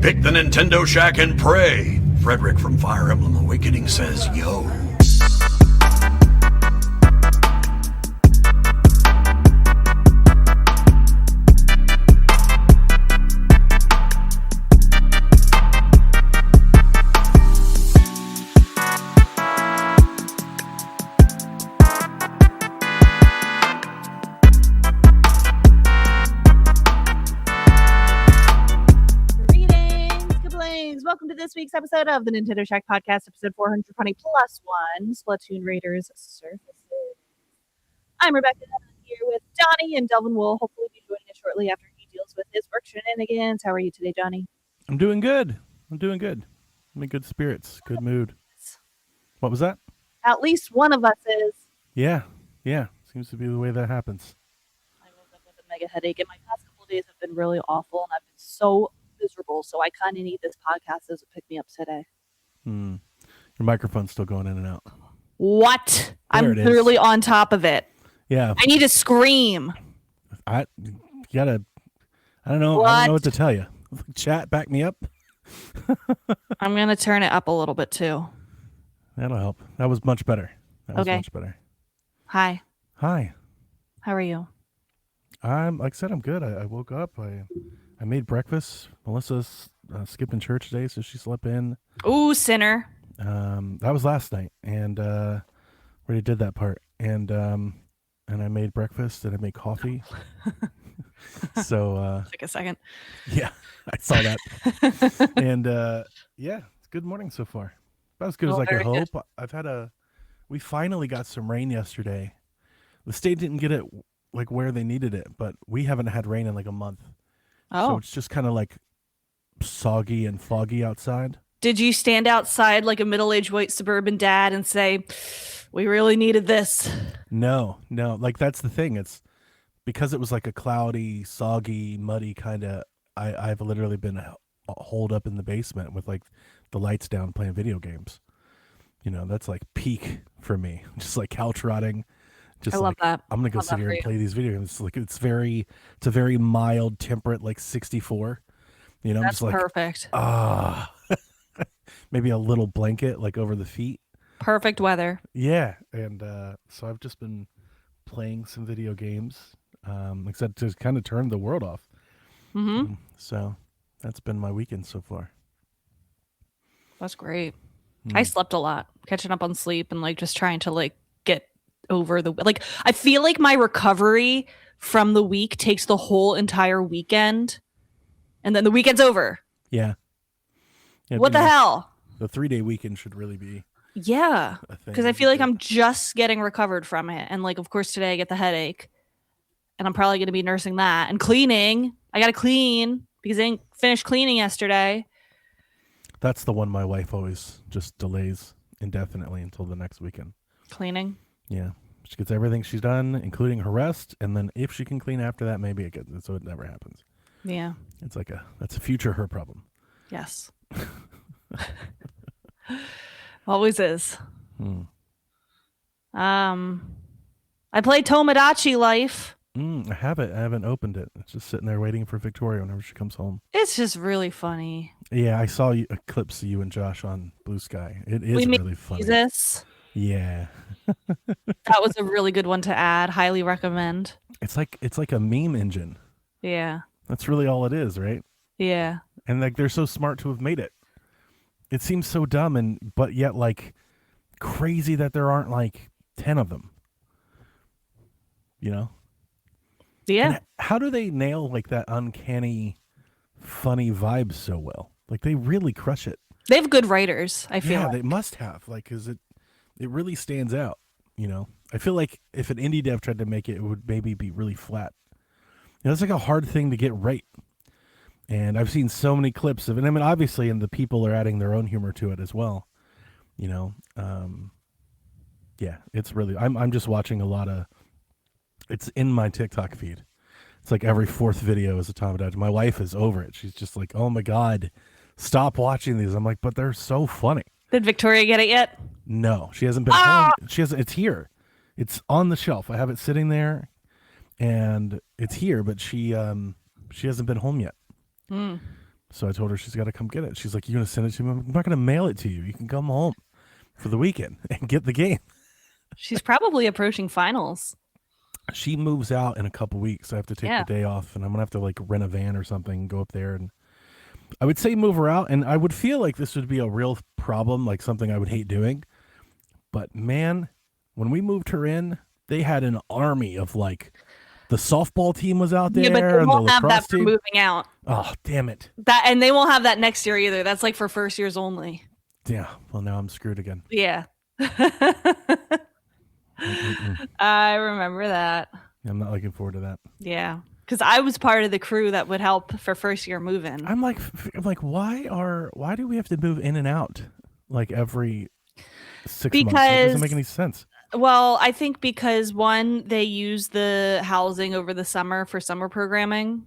Pick the Nintendo Shack and pray. Frederick from Fire Emblem Awakening says, yo. Welcome to this week's episode of the Nintendo Shack Podcast, episode 420 plus one, Splatoon Raiders Surfaces. I'm Rebecca, here with Johnny, and Delvin will hopefully be joining us shortly after he deals with his work shenanigans. How are you today, Johnny? I'm doing good. I'm in good spirits, good mood. What was that? At least one of us is. Yeah. Seems to be the way that happens. I woke up with a mega headache, and my past couple of days have been really awful, and I've been so miserable, so I kind of need this podcast as a pick-me-up today. Your microphone's still going in and out. What? There I'm literally on top of it. Yeah. I need to scream. I don't know what to tell you. Chat, back me up. I'm going to turn it up a little bit too. That'll help. That was much better. Much better. Hi. How are you? Like I said, I'm good. I woke up. I made breakfast. Melissa's skipping church today, so she slept in. Ooh, sinner. That was last night, and already did that part. And I made breakfast, and I made coffee. So take a second. Yeah, I saw that. And it's good morning so far. About as good as I could hope. Good. We finally got some rain yesterday. The state didn't get it like where they needed it, but we haven't had rain in like a month. Oh. So it's just kind of like soggy and foggy outside. Did you stand outside like a middle-aged white suburban dad and say, we really needed this? No. Like that's the thing. It's because it was like a cloudy, soggy, muddy kind of, I've literally been holed up in the basement with like the lights down playing video games. You know, that's like peak for me. Just like couch rotting. I love that. I'm gonna go sit here and play these video games. It's a very mild, temperate, like 64. You know, that's I'm just perfect. Maybe a little blanket like over the feet. Perfect weather. Yeah, and so I've just been playing some video games, like I said, to kind of turn the world off. Mm-hmm. So that's been my weekend so far. That's great. I slept a lot, catching up on sleep and like just trying to like get over I feel like my recovery from the week takes the whole entire weekend and then the weekend's over. Yeah. What the hell? The 3-day weekend should really be. Yeah. Because I feel like I'm just getting recovered from it. And like, of course, today I get the headache and I'm probably going to be nursing that and cleaning. I got to clean because I didn't finish cleaning yesterday. That's the one my wife always just delays indefinitely until the next weekend. Cleaning? Yeah. She gets everything she's done, including her rest, and then if she can clean after that, maybe it gets it, so it never happens. Yeah. It's like that's a future her problem. Yes. Always is. I played Tomodachi Life. I haven't opened it. It's just sitting there waiting for Victoria whenever she comes home. It's just really funny. Yeah, I saw clips of you and Josh on Blue Sky. It is really funny. Jesus. Yeah. That was a really good one to add. Highly recommend. It's like a meme engine. Yeah. That's really all it is, right? Yeah. And like they're so smart to have made it. It seems so dumb but yet like crazy that there aren't like 10 of them. You know? Yeah. And how do they nail like that uncanny, funny vibe so well? Like they really crush it. They have good writers, I feel. Yeah, like. they must have. Like, cause it really stands out. You know, I feel like if an indie dev tried to make it, it would maybe be really flat. You know, it's like a hard thing to get right. And I've seen so many clips of it. I mean, obviously, and the people are adding their own humor to it as well. You know, yeah, it's really. I'm just watching a lot of. It's in my TikTok feed. It's like every fourth video is a Tomodachi. My wife is over it. She's just like, "Oh my god, stop watching these." I'm like, "But they're so funny." Did Victoria get it yet? No, she hasn't been home. She hasn't. It's here. It's on the shelf. I have it sitting there, and it's here. But she hasn't been home yet. So I told her she's got to come get it. She's like, "You gonna send it to me? I'm not gonna mail it to you. You can come home for the weekend and get the game." She's probably approaching finals. She moves out in a couple weeks. I have to take the day off, and I'm gonna have to like rent a van or something, go up there, and I would say move her out. And I would feel like this would be a real problem, like something I would hate doing. But man, when we moved her in, they had an army of like the softball team was out there, Yeah, but they and won't the have that lacrosse for team. moving out. Oh, damn it! And they won't have that next year either. That's like for first years only. Yeah. Well, now I'm screwed again. Yeah. I remember that. I'm not looking forward to that. Yeah, because I was part of the crew that would help for first year move-in. I'm like, why do we have to move in and out like every 6 months? It doesn't make any sense. Well, I think because one, they use the housing over the summer for summer programming.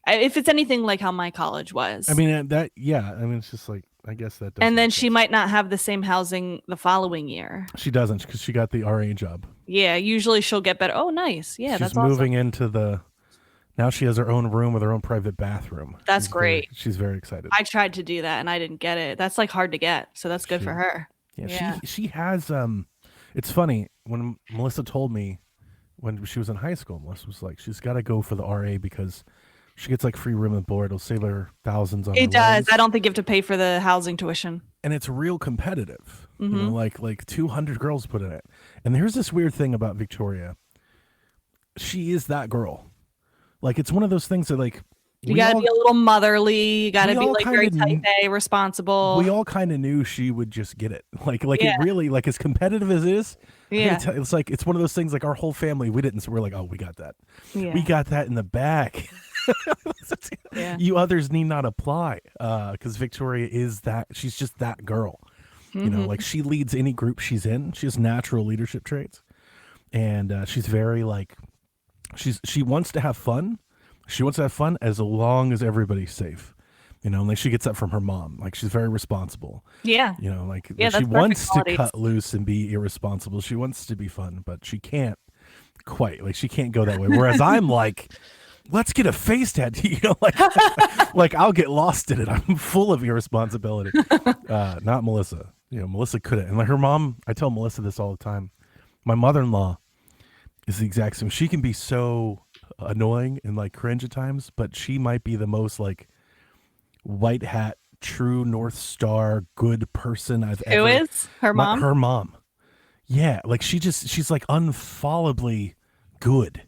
If it's anything like how my college was. I mean, it's just like, I guess that does. And then she might not have the same housing the following year. She doesn't, because she got the RA job. Yeah, usually she'll get better. Oh, nice. Yeah, she's that's moving awesome. now she has her own room with her own private bathroom. That's great. She's very excited. I tried to do that and I didn't get it. That's like hard to get. So that's good for her. Yeah, she has, it's funny, when Melissa told me when she was in high school, Melissa was like, she's got to go for the RA because she gets like free room and board. It'll save her thousands on her It does. loans. I don't think you have to pay for the housing tuition. And it's real competitive. Mm-hmm. You know, like 200 girls put in it. And here's this weird thing about Victoria. She is that girl. Like, it's one of those things that, like, you gotta be a little motherly. You gotta be like very type A, responsible. We all kind of knew she would just get it. Like it really, like, as competitive as it is. Yeah, it's like, it's one of those things. Like, our whole family, we didn't. So we're like, oh, we got that. Yeah. We got that in the bag. Yeah. You others need not apply, because Victoria is that. She's just that girl. Mm-hmm. You know, like, she leads any group she's in. She has natural leadership traits, and she's very like, she wants to have fun. She wants to have fun as long as everybody's safe. You know, like, she gets that from her mom. Like, she's very responsible. Yeah. You know, like, Yeah, she wants to cut loose and be irresponsible. She wants to be fun, but she can't quite. Like, she can't go that way. Whereas I'm like, let's get a face tattoo. You know, like, like, I'll get lost in it. I'm full of irresponsibility. Not Melissa. You know, Melissa couldn't. And like, her mom, I tell Melissa this all the time. My mother-in-law is the exact same. She can be so annoying and like cringe at times, but she might be the most like white hat, true North Star, good person I've ever. Who is her mom? Her mom. Yeah, like she's like unfallibly good.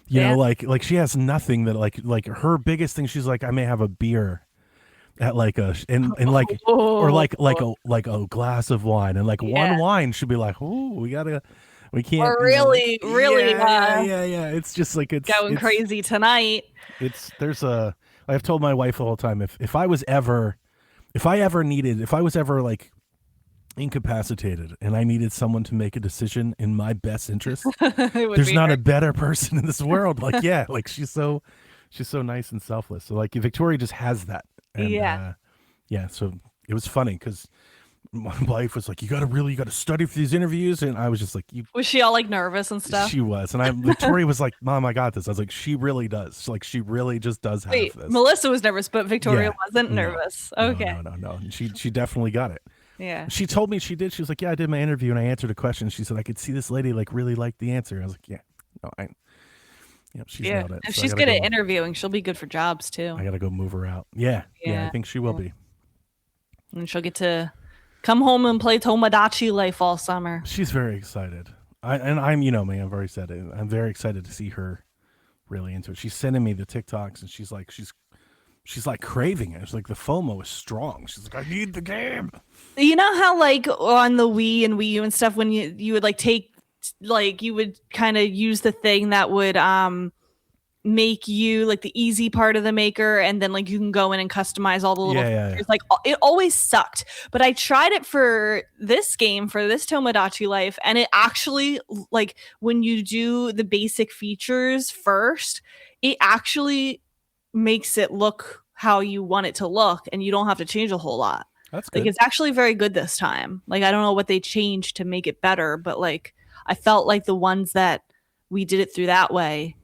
You know, like she has nothing that like her biggest thing. She's like, I may have a beer at like a and like or like a glass of wine, and like one wine should be like, oh, we can't. Or really, yeah. It's just like it's crazy tonight. I've told my wife the whole time, if I was ever like incapacitated and I needed someone to make a decision in my best interest, there's not a better person in this world. Like, yeah, like she's so nice and selfless. So like Victoria just has that. And, so it was funny because my wife was like, you got to study for these interviews. And I was just like, was she all like nervous and stuff? She was. And Victoria was like, Mom, I got this. I was like, she really does. Like, she really just does have this. Melissa was nervous, but Victoria wasn't nervous. Okay. No. She definitely got it. Yeah. She told me she did. She was like, yeah, I did my interview and I answered a question. She said, I could see this lady like really liked the answer. I was like, she's nailed it. If she's good at interviewing, she'll be good for jobs too. I got to go move her out. Yeah, I think she will be. And she'll get to come home and play Tomodachi Life all summer. She's very excited. I'm, you know me, I'm very excited. I'm very excited to see her really into it. She's sending me the TikToks and she's like craving it. It's like the FOMO is strong. She's like, I need the game. You know how like on the Wii and Wii U and stuff, when you would like take, like you would kind of use the thing that would make you like the easy part of the maker, and then like you can go in and customize all the little features. Like it always sucked, but I tried it for this game, for this Tomodachi Life, and it actually, like, when you do the basic features first, it actually makes it look how you want it to look, and you don't have to change a whole lot. That's good. Like, it's actually very good this time. Like, I don't know what they changed to make it better, but like I felt like the ones that we did it through that way,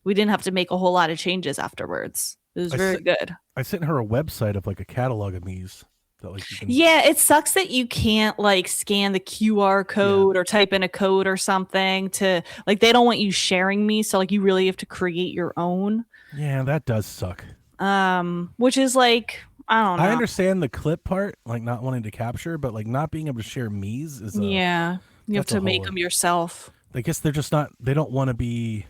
we didn't have to make a whole lot of changes afterwards. It was I very sent- good. I sent her a website of like a catalog of Mii's that like you can. Yeah, it sucks that you can't like scan the QR code or type in a code or something to like they don't want you sharing me, so like you really have to create your own. Yeah, that does suck. Which is like I don't know. I understand the clip part, like not wanting to capture, but like not being able to share Mii's is Yeah, you have that's a to make whole- them yourself. I guess they're just not. They don't want to be.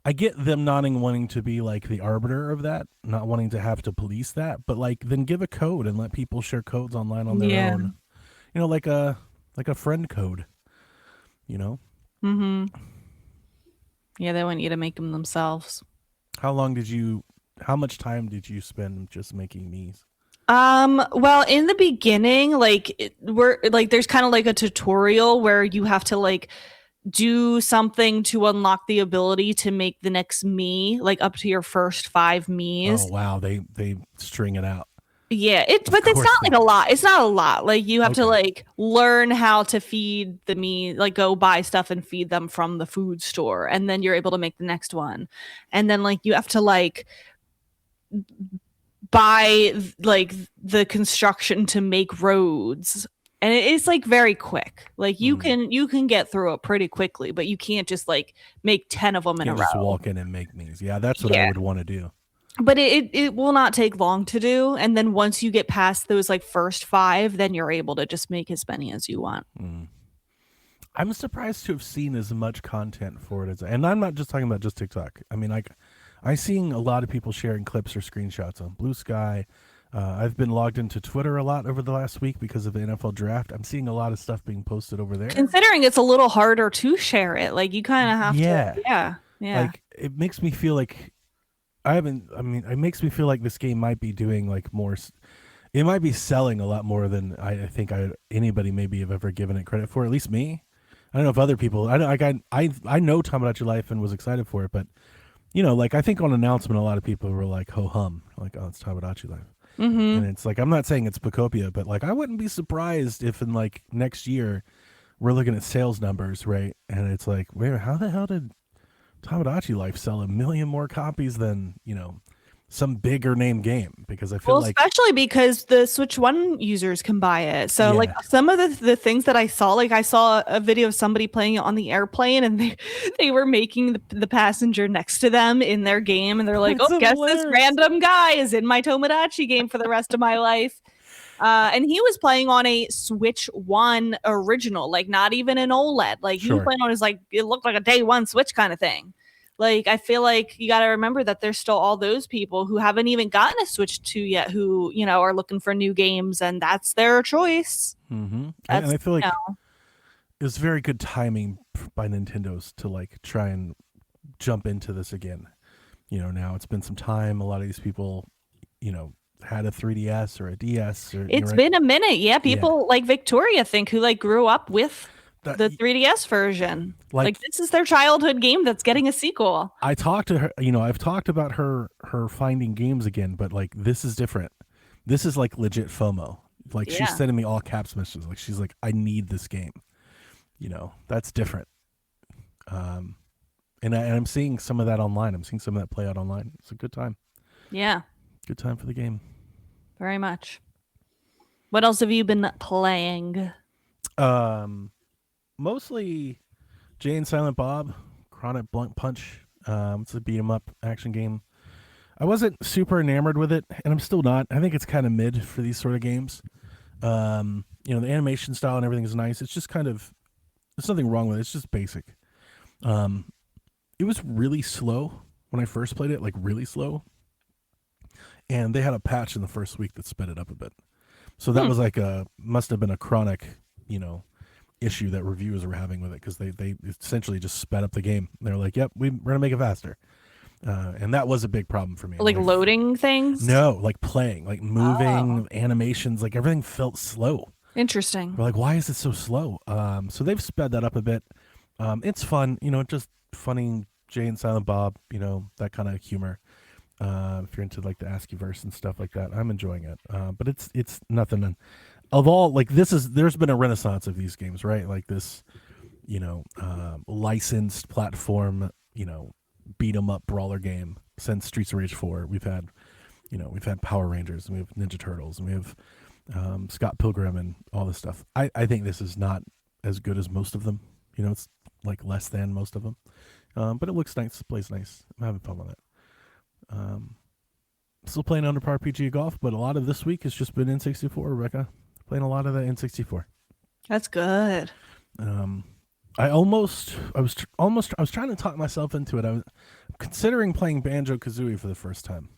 I get them not wanting to be like the arbiter of that, not wanting to have to police that, but like then give a code and let people share codes online on their Yeah. own. You know, like a friend code. You know. Mm-hmm. Yeah, they want you to make them themselves. How much time did you spend just making Mii's? Well, in the beginning, like we're like there's kind of like a tutorial where you have to like do something to unlock the ability to make the next me, like up to your first 5 Oh me's. wow, they string it out. Yeah, but it's course not they like a lot. It's not a lot. Like you have to Okay. like learn how to feed the me, like go buy stuff and feed them from the food store, and then you're able to make the next one. And then like you have to like buy like the construction to make roads. And it's like very quick. Like you can get through it pretty quickly, but you can't just like make 10 of them in a Can't just row. walk in and make Mii's. Yeah, that's what I would want to do. But it will not take long to do. And then once you get past those like first 5, then you're able to just make as many as you want. I'm surprised to have seen as much content for it as, and I'm not just talking about just TikTok. I mean, like, I'm seeing a lot of people sharing clips or screenshots on Blue Sky. I've been logged into Twitter a lot over the last week because of the NFL draft. I'm seeing a lot of stuff being posted over there. Considering it's a little harder to share it, like you kind of have to. Yeah. Like, it makes me feel like it makes me feel like this game might be doing like more. It might be selling a lot more than I think anybody maybe have ever given it credit for. At least me. I don't know if other people. I know Tamagotchi Life and was excited for it, but you know, like I think on announcement, a lot of people were like ho hum, like oh it's Tamagotchi Life, and it's like I'm not saying it's Pacopia, but like I wouldn't be surprised if in like next year we're looking at sales numbers, right? And it's like, wait, how the hell did Tamagotchi Life sell 1 million more copies than, you know, some bigger name game? Because I feel like especially because the Switch One users can buy it. So like some of the things that I saw, like I saw a video of somebody playing it on the airplane, and they were making the passenger next to them in their game, and they're like, That's "Oh, guess hilarious. this random guy is in my Tomodachi game for the rest of my life." And he was playing on a Switch One original, like not even an OLED. Like he was playing on his like it looked like a day one Switch kind of thing. Like I feel like you got to remember that there's still all those people who haven't even gotten a Switch 2 yet, who you know are looking for new games, and that's their choice. and I feel like it was very good timing by Nintendo's to like try and jump into this again. You know, now it's been some time. A lot of these people, you know, had a 3DS or a DS. Or It's been a minute. Yeah, people like Victoria think who like grew up with the 3DS version. Like this is their childhood game that's getting a sequel. I talked to her, you know, I've talked about her finding games again, but like this is different. This is like legit FOMO. Like she's sending me all caps messages. Like she's like, I need this game. You know, that's different. And I'm seeing some of that online. I'm seeing some of that play out online. It's a good time. Yeah. Good time for the game. Very much. What else have you been playing? Mostly Jay and Silent Bob, Chronic Blunt Punch. It's a beat 'em up action game. I wasn't super enamored with it, and I'm still not. I think it's kind of mid for these sort of games. You know, the animation style and everything is nice. It's just kind of, there's nothing wrong with it. It's just basic. It was really slow when I first played it, like really slow. And they had a patch in the first week that sped it up a bit. So that was like must have been a chronic, you know, issue that reviewers were having with it, because they essentially just sped up the game. They're like, yep, we're going to make it faster. And that was a big problem for me. Like loading things? No, like playing, like moving, animations, like everything felt slow. Interesting. We're like, why is it so slow? So they've sped that up a bit. It's fun, you know, just funny Jay and Silent Bob, you know, that kind of humor. If you're into like the ASCII verse and stuff like that, I'm enjoying it. But it's nothing. Of all, like there's been a renaissance of these games, right? Like this, you know, licensed platform, you know, beat 'em up brawler game since Streets of Rage 4. We've had we've had Power Rangers, and we have Ninja Turtles, and we have Scott Pilgrim, and all this stuff. I think this is not as good as most of them. It's like less than most of them, but it looks nice, plays nice. I'm having fun with it. Still playing Underpowered PGA Golf, but a lot of this week has just been N64. Rebecca, playing a lot of the N64. That's good. I was trying to talk myself into it. I was considering playing Banjo-Kazooie for the first time.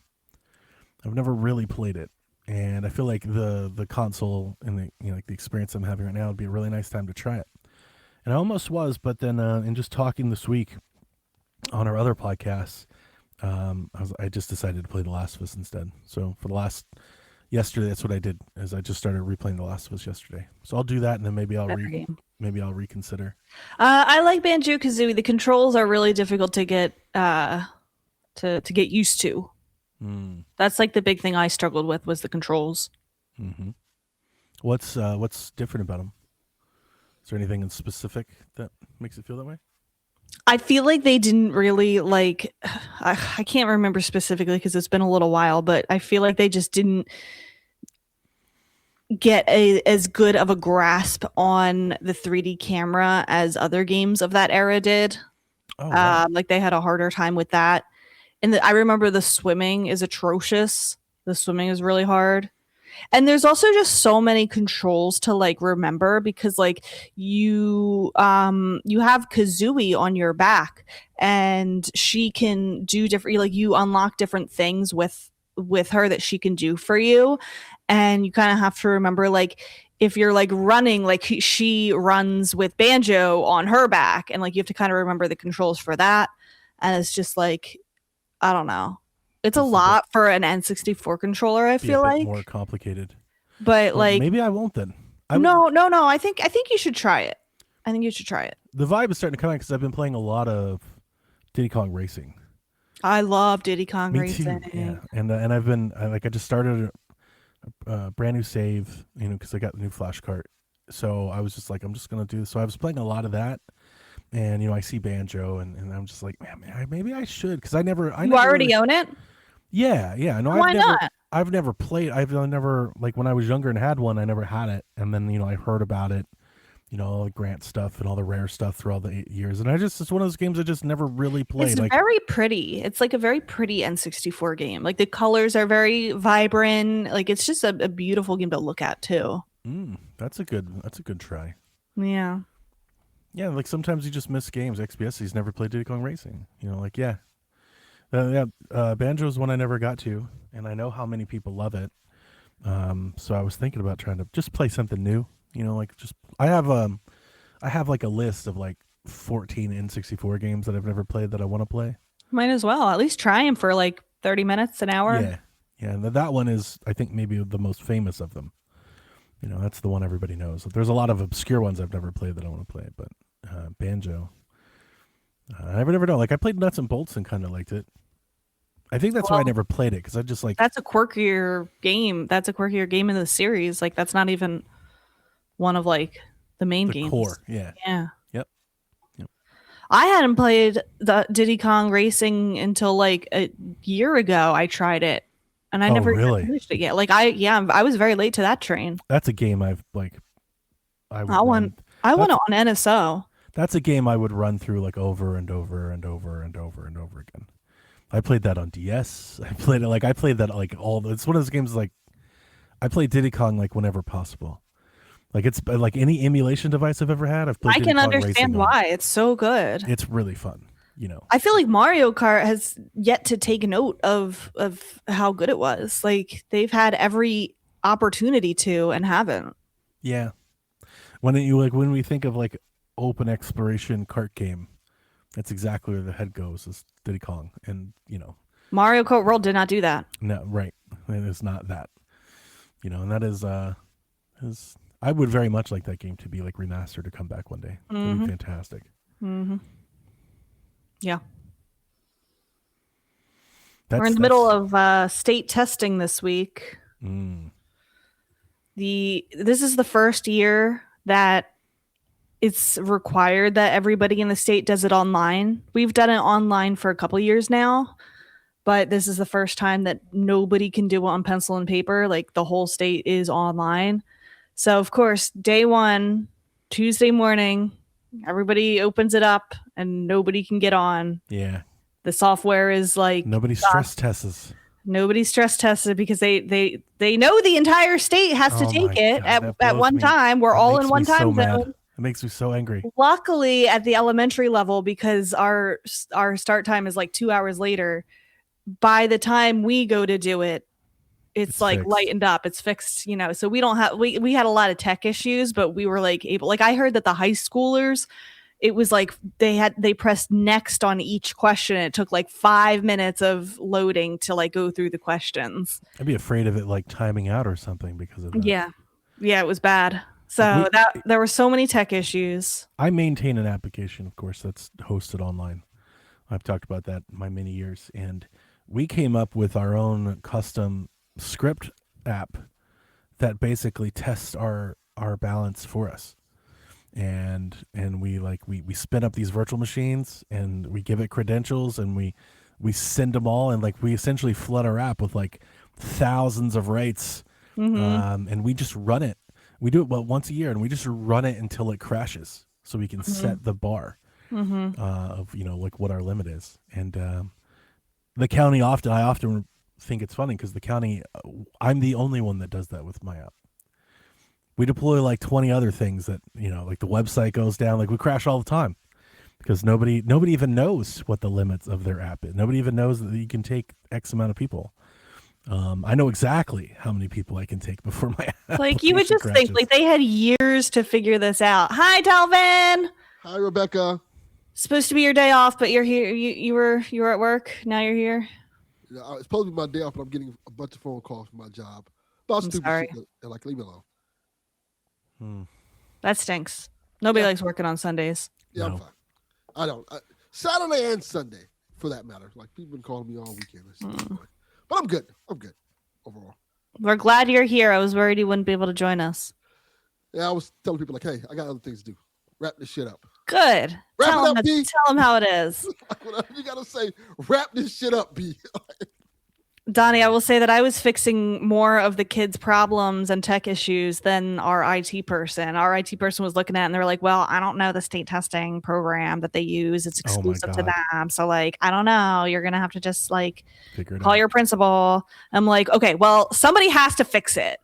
I've never really played it, and I feel like the console and the the experience I'm having right now would be a really nice time to try it. And I almost was, but then in just talking this week on our other podcasts, I just decided to play The Last of Us instead. So for yesterday, that's what I did. Is I just started replaying The Last of Us yesterday. So I'll do that, and then maybe I'll reconsider. I like Banjo-Kazooie. The controls are really difficult to get to get used to. That's like the big thing I struggled with was the controls. Mm-hmm. What's different about them? Is there anything in specific that makes it feel that way? I feel like they didn't really like. I can't remember specifically because it's been a little while, but I feel like they just didn't get as good of a grasp on the 3D camera as other games of that era did. Oh, wow. Like they had a harder time with that. And I remember the swimming is atrocious. The swimming is really hard. And there's also just so many controls to like remember because like you have Kazooie on your back and she can do different, like you unlock different things with her that she can do for you. And you kind of have to remember like if you're like running, like she runs with Banjo on her back, and like you have to kind of remember the controls for that. And it's just like, I don't know. It's a lot for an N64 controller, I feel like. More complicated. But like maybe I won't then. No. I think you should try it. I think you should try it. The vibe is starting to come out because I've been playing a lot of Diddy Kong Racing. I love Diddy Kong Me Racing. too. Yeah. And I've been I just started a brand new save, because I got the new flash cart. So I was just like, I'm just gonna do this. So I was playing a lot of that. And I see Banjo, and I'm just like, man, maybe I should, because I never. You already own it? Yeah. No, why not? I've never played. I've never, like, when I was younger and had one, I never had it, and then I heard about it, all the Grant stuff and all the rare stuff through all the 8 years, and it's one of those games I just never really played. It's very pretty. It's like a very pretty N64 game. Like the colors are very vibrant. Like it's just a beautiful game to look at too. That's a good try. Yeah. Yeah, like sometimes you just miss games. XBSC's never played Diddy Kong Racing. Banjo is one I never got to, and I know how many people love it. So I was thinking about trying to just play something new. I have like a list of like 14 N64 games that I've never played that I want to play. Might as well at least try them for like 30 minutes, an hour. Yeah, and that one is, I think, maybe the most famous of them. That's the one everybody knows. There's a lot of obscure ones I've never played that I want to play, but Banjo, I never know. Like I played Nuts and Bolts and kind of liked it. I think that's why I never played it, because I just like. That's a quirkier game. That's a quirkier game in the series. Like that's not even one of like the main games. Core, yeah. Yep. I hadn't played the Diddy Kong Racing until like a year ago. I tried it. And I never finished it yet. Like I was very late to that train. That's a game I've like. I want it on NSO. That's a game I would run through like over and over and over and over and over again. I played that on DS. I played that like it's one of those games like I play Diddy Kong like whenever possible. Like it's like any emulation device I've ever had. I've played. I can understand why. It's so good. It's really fun. I feel like Mario Kart has yet to take note of how good it was. Like they've had every opportunity to and haven't. Yeah. When we think of like open exploration kart game, that's exactly where the head goes, is Diddy Kong. And Mario Kart World did not do that. No, right. It is not that. And that is I would very much like that game to be like remastered to come back one day. It would be fantastic. Mm-hmm. Yeah. We're in the middle of state testing this week. This is the first year that it's required that everybody in the state does it online. We've done it online for a couple years now, but this is the first time that nobody can do it on pencil and paper. Like the whole state is online. So of course, day one, Tuesday morning, everybody opens it up and nobody can get on. Yeah. The software is like Nobody stress tests. Nobody stress tested because they know the entire state has to take it at one time. We're all in one time zone. It makes me so angry. Luckily, at the elementary level, because our start time is like 2 hours later, by the time we go to do it, it's like fixed. Lightened up. It's fixed, you know. So we don't have we had a lot of tech issues, but we were like able. Like I heard that the high schoolers, it was like they pressed next on each question. It took like 5 minutes of loading to like go through the questions. I'd be afraid of it like timing out or something because of that. Yeah, it was bad. So there were so many tech issues. I maintain an application, of course, that's hosted online. I've talked about that in my many years, and we came up with our own custom script app that basically tests our balance for us. And we spin up these virtual machines and we give it credentials and we send them all, and like we essentially flood our app with like thousands of rights. And we just run it. We do it once a year, and we just run it until it crashes, so we can set the bar of like what our limit is. And the county I often think it's funny because the county, I'm the only one that does that with my app. We deploy like 20 other things that like the website goes down, like we crash all the time because nobody even knows what the limits of their app is. Nobody even knows that you can take X amount of people. I know exactly how many people I can take before my app. Like you would just crashes. Think like they had years to figure this out. Hi, Delvin. Hi, Rebecca. Supposed to be your day off, but you're here. You were at work. Now you're here. Yeah, it's supposed to be my day off, but I'm getting a bunch of phone calls from my job. About stupid sorry. shit. They're like, leave me alone. That stinks. Nobody likes working on Sundays. Yeah, no. I'm fine. I don't. Saturday and Sunday, for that matter. Like people been calling me all weekend. But I'm good. Overall. We're glad you're here. I was worried you wouldn't be able to join us. Yeah, I was telling people like, hey, I got other things to do. Wrap this shit up. Good. Tell them how it is. Whatever you gotta say, wrap this shit up, B. Donnie, I will say that I was fixing more of the kids' problems and tech issues than our IT person. Our IT person was looking at it and they were like, well, I don't know the state testing program that they use. It's exclusive to them. So like, I don't know. You're going to have to just like call your principal. I'm like, okay, well, somebody has to fix it.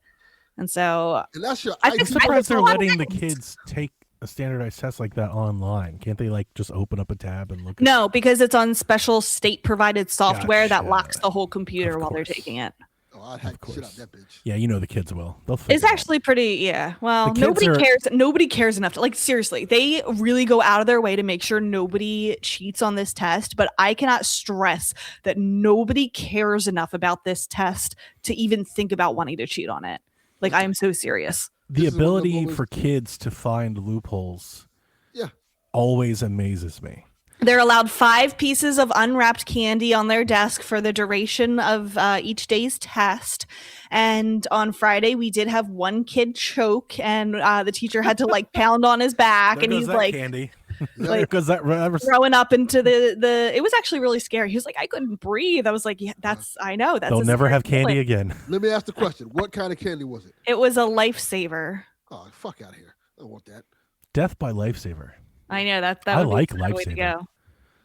And so that's your I'm surprised they're letting the kids take a standardized test like that online. Can't they like just open up a tab and look? No, because it's on special state provided software that locks the whole computer while they're taking it. Oh, I'd hack the shit out that bitch. Yeah, the kids will. It's actually pretty. Yeah. Well, nobody cares. Nobody cares enough to like. Seriously, they really go out of their way to make sure nobody cheats on this test. But I cannot stress that nobody cares enough about this test to even think about wanting to cheat on it. Like I am so serious. The ability for kids to find loopholes always amazes me. They're allowed 5 pieces of unwrapped candy on their desk for the duration of each day's test. And on Friday, we did have one kid choke, and the teacher had to like pound on his back. And he's like, candy. Like throwing up into the it was actually really scary. He was like, I couldn't breathe. I was like, yeah, I know. They'll never have candy again. Let me ask the question. What kind of candy was it? It was a Lifesaver. Oh, fuck out of here. I don't want that. Death by Lifesaver. I know that I like Lifesaver.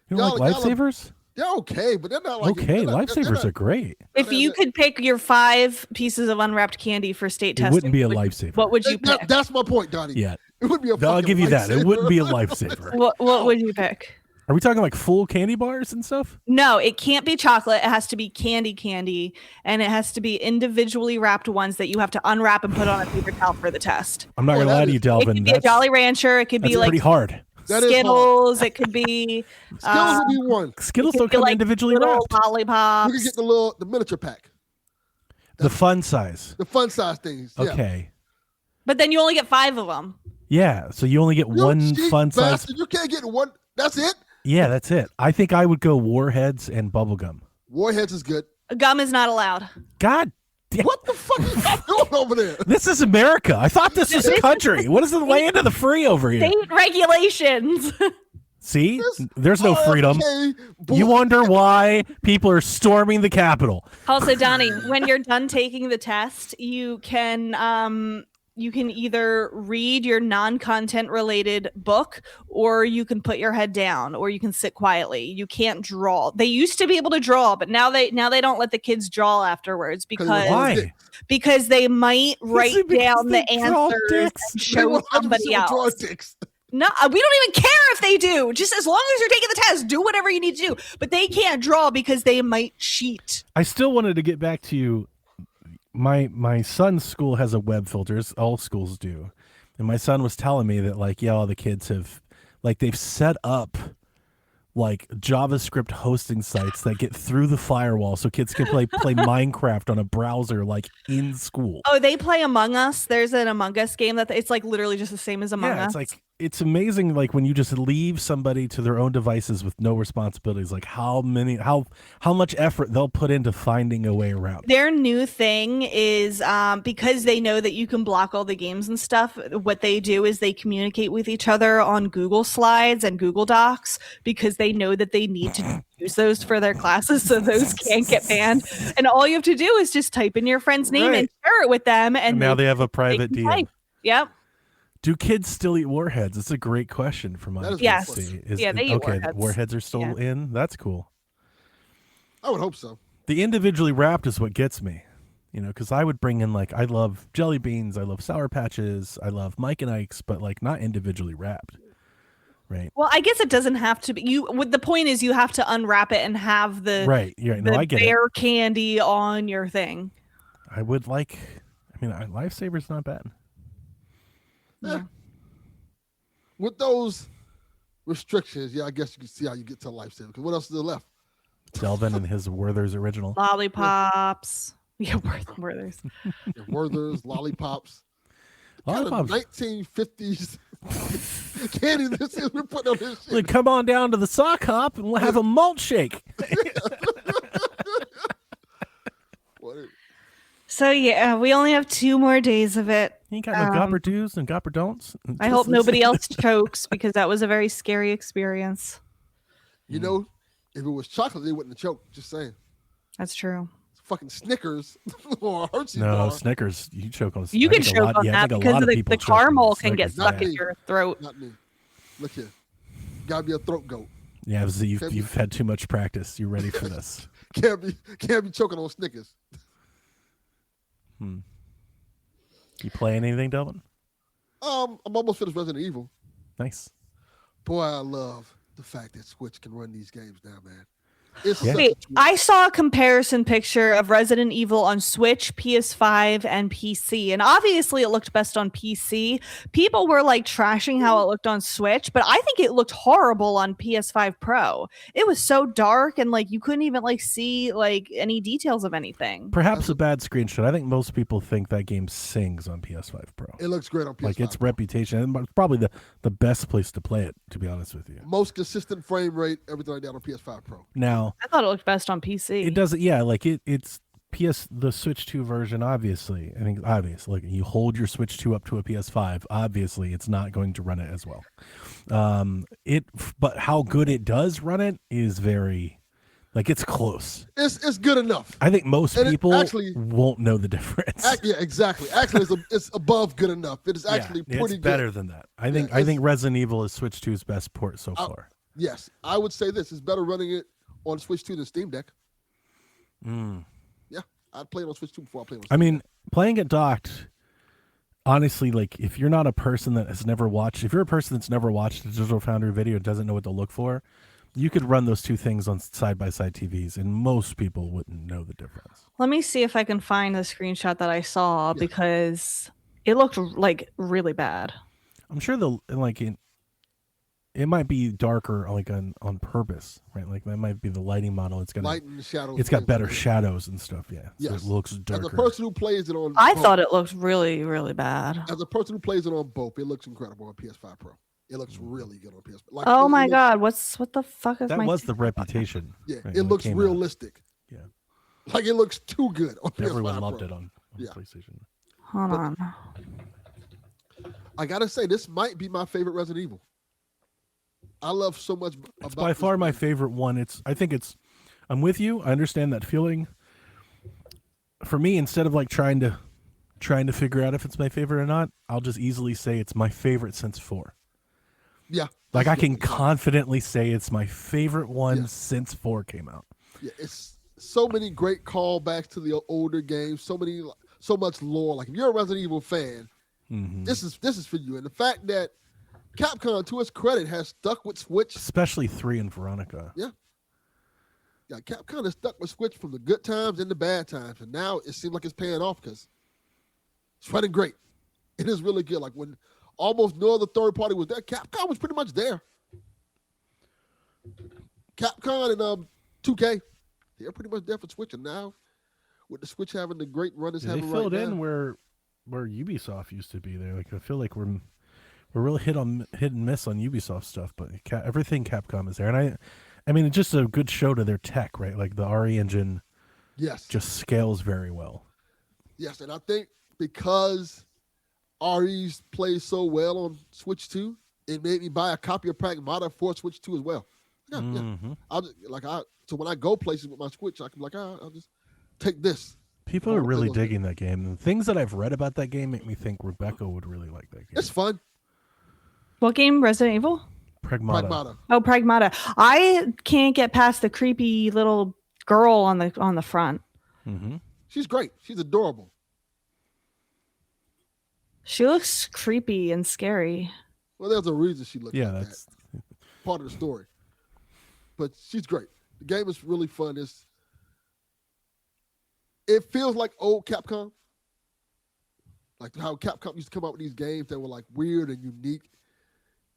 You don't like Lifesavers? They're okay, but they're not like Lifesavers are great. If you could pick your 5 pieces of unwrapped candy for state testing, it wouldn't be a Lifesaver. What would you pick? That's my point, Donnie. Yeah. It would be a I'll give you that. It wouldn't be a Lifesaver. What would you pick? Are we talking like full candy bars and stuff? No, it can't be chocolate. It has to be candy, and it has to be individually wrapped ones that you have to unwrap and put on a paper towel for the test. I'm not gonna lie to you, Delvin. It could be a Jolly Rancher. It could be like pretty hard. Skittles. It could be Skittles would be one. Skittles don't come like individually wrapped. Lollipops. You can get the miniature pack. The fun size. The fun size things. Yeah. Okay. But then you only get 5 of them. Yeah, so you only get one fun size. You can't get one. That's it? Yeah, that's it. I think I would go Warheads and bubblegum. Warheads is good. Gum is not allowed. God damn. What the fuck is going over there? This is America. I thought this was a country. What is the land of the free over here? State regulations. See, there's no freedom. Okay, You wonder why people are storming the Capitol. Also, Donnie, when you're done taking the test, you can either read your non-content related book, or you can put your head down, or you can sit quietly. You can't draw. They used to be able to draw, but now they don't let the kids draw afterwards Why? because they might write down the answers and show somebody else. No, we don't even care if they do. Just as long as you're taking the test, do whatever you need to do. But they can't draw because they might cheat. I still wanted to get back to you. My son's school has a web filter. All schools do. And my son was telling me that, like, yeah, all the kids have, like, they've set up like JavaScript hosting sites that get through the firewall so kids can play Minecraft on a browser, like, in school. Oh, they play Among Us. There's an Among Us game that it's like literally just the same as Among Us. It's like, it's amazing, like, when you just leave somebody to their own devices with no responsibilities, like how much effort they'll put into finding a way around. Their new thing is because they know that you can block all the games and stuff, what they do is they communicate with each other on Google Slides and Google Docs, because they know that they need to use those for their classes so those can't get banned. And all you have to do is just type in your friend's name and share it with them. And now they have a private DM. Yep. Do kids still eat warheads? It's a great question for my Yes. they eat warheads. Warheads are still in? That's cool. I would hope so. The individually wrapped is what gets me. You know, because I would bring in, like, I love jelly beans, I love Sour Patches, I love Mike and Ike's, but, like, not individually wrapped. Right. Well, I guess it doesn't have to be. The point is you have to unwrap it and have the right. You're right. No, I get bear candy on your thing. I would like. I mean, Lifesaver's not bad. Yeah. With those restrictions, I guess you can see how you get to a Lifesaver. Because what else is there left? Delvin and his Werther's original. Lollipops. Yeah, Werther's. Werther's, lollipops. Lollipops. Kind of 1950s candy this is. We're putting on this shit. Like, come on down to the sock hop and we'll have a malt shake. So yeah, we only have 2 more days of it. You ain't got no gopper do's and gopper don'ts. I hope nobody else chokes, because that was a very scary experience. You know, if it was chocolate, they wouldn't have choked. Just saying. That's true. It's fucking Snickers or Hershey's No, bar. Snickers. You choke on. You can choke on that because the caramel can get stuck in your throat. Not me. Look here. Gotta be a throat goat. Yeah, you've had too much practice. You're ready for this. Can't be choking on Snickers. You playing anything, Delvin? I'm almost finished Resident Evil. Nice. Boy, I love the fact that Switch can run these games now, man. Wait, I saw a comparison picture of Resident Evil on Switch, PS5, and PC, and obviously it looked best on PC. People were like trashing how it looked on Switch, but I think it looked horrible on PS5 Pro. It was so dark, and like you couldn't even like see like any details of anything. Perhaps a bad screenshot. I think most people think that game sings on PS5 Pro. It looks great on PS5. Like its reputation, and it's probably the best place to play it, to be honest with you. Most consistent frame rate, everything like that on PS5 Pro. Now, I thought it looked best on PC. It doesn't, yeah. Like it's the Switch 2 version. Obviously, I think like you hold your Switch 2 up to a PS5. Obviously, it's not going to run it as well. But how good it does run it is very, like, it's close. It's good enough. I think most people actually won't know the difference. Yeah, exactly. Actually, it's above good enough. It is actually pretty good. It's better than that. I think Resident Evil is Switch 2's best port so far. Yes, I would say this is better running it on Switch 2 than Steam Deck. Yeah, I'd play it on Switch 2 before I play it on Steam Deck. Playing it docked, honestly, like, if you're not a person that has never watched, if you're a person that's never watched a Digital Foundry video and doesn't know what to look for, you could run those two things on side-by-side TVs, and most people wouldn't know the difference. Let me see if I can find the screenshot that I saw, because it looked like really bad. I'm sure it might be darker, like on purpose, right? Like that might be the lighting model. It's got light and shadows. It's got better shadows and stuff. Yeah, yes. So it looks darker. As a person who plays it on, I thought it looked really, really bad. As a person who plays it on both, it looks incredible on PS5 Pro. It looks really good on PS5. Like, oh my god, what the fuck is that? Was the reputation? Yeah, right, it looks realistic. Yeah, like it looks too good on PS5 Everyone loved Pro. it on PlayStation. Hold on. I gotta say, this might be my favorite Resident Evil. I love so much It's about by this far my game. favorite one. I'm with you. I understand that feeling. For me, instead of like trying to figure out if it's my favorite or not, I'll just easily say it's my favorite since 4. Yeah. Like that's I good. can Exactly. confidently say it's my favorite one Yeah. since 4 came out. Yeah, it's so many great callbacks to the older games. So much lore. Like if you're a Resident Evil fan, Mm-hmm. this is for you. And the fact that Capcom, to its credit, has stuck with Switch. Especially 3 and Veronica. Yeah, Capcom has stuck with Switch from the good times and the bad times, and now it seems like it's paying off because it's running great. It is really good. Like when almost no other third party was there, Capcom was pretty much there. Capcom and 2K, they're pretty much there for Switch, and now with the Switch having the great run it's They having filled right in now, where Ubisoft used to be there. Like I feel like we're really hit and miss on Ubisoft stuff, but everything Capcom is there, and I mean it's just a good show to their tech, right? Like the RE engine yes, just scales very well. yes, and I think because RE's plays so well on Switch 2, it made me buy a copy of Pragmata for Switch 2 as well. Yeah, yeah. Mm-hmm. So when I go places with my Switch, I can be like, I'll just take this. People I are wanna play really those digging that game. The things that I've read about that game make me think Rebecca would really like that game. It's fun. What game? Resident Evil? Pragmata. Oh, Pragmata. I can't get past the creepy little girl on the front. Mm-hmm. She's great. She's adorable. She looks creepy and scary. Well, there's a reason she looks Yeah, like that's that. Part of the story. But she's great. The game is really fun. It feels like old Capcom. Like how Capcom used to come out with these games that were like weird and unique,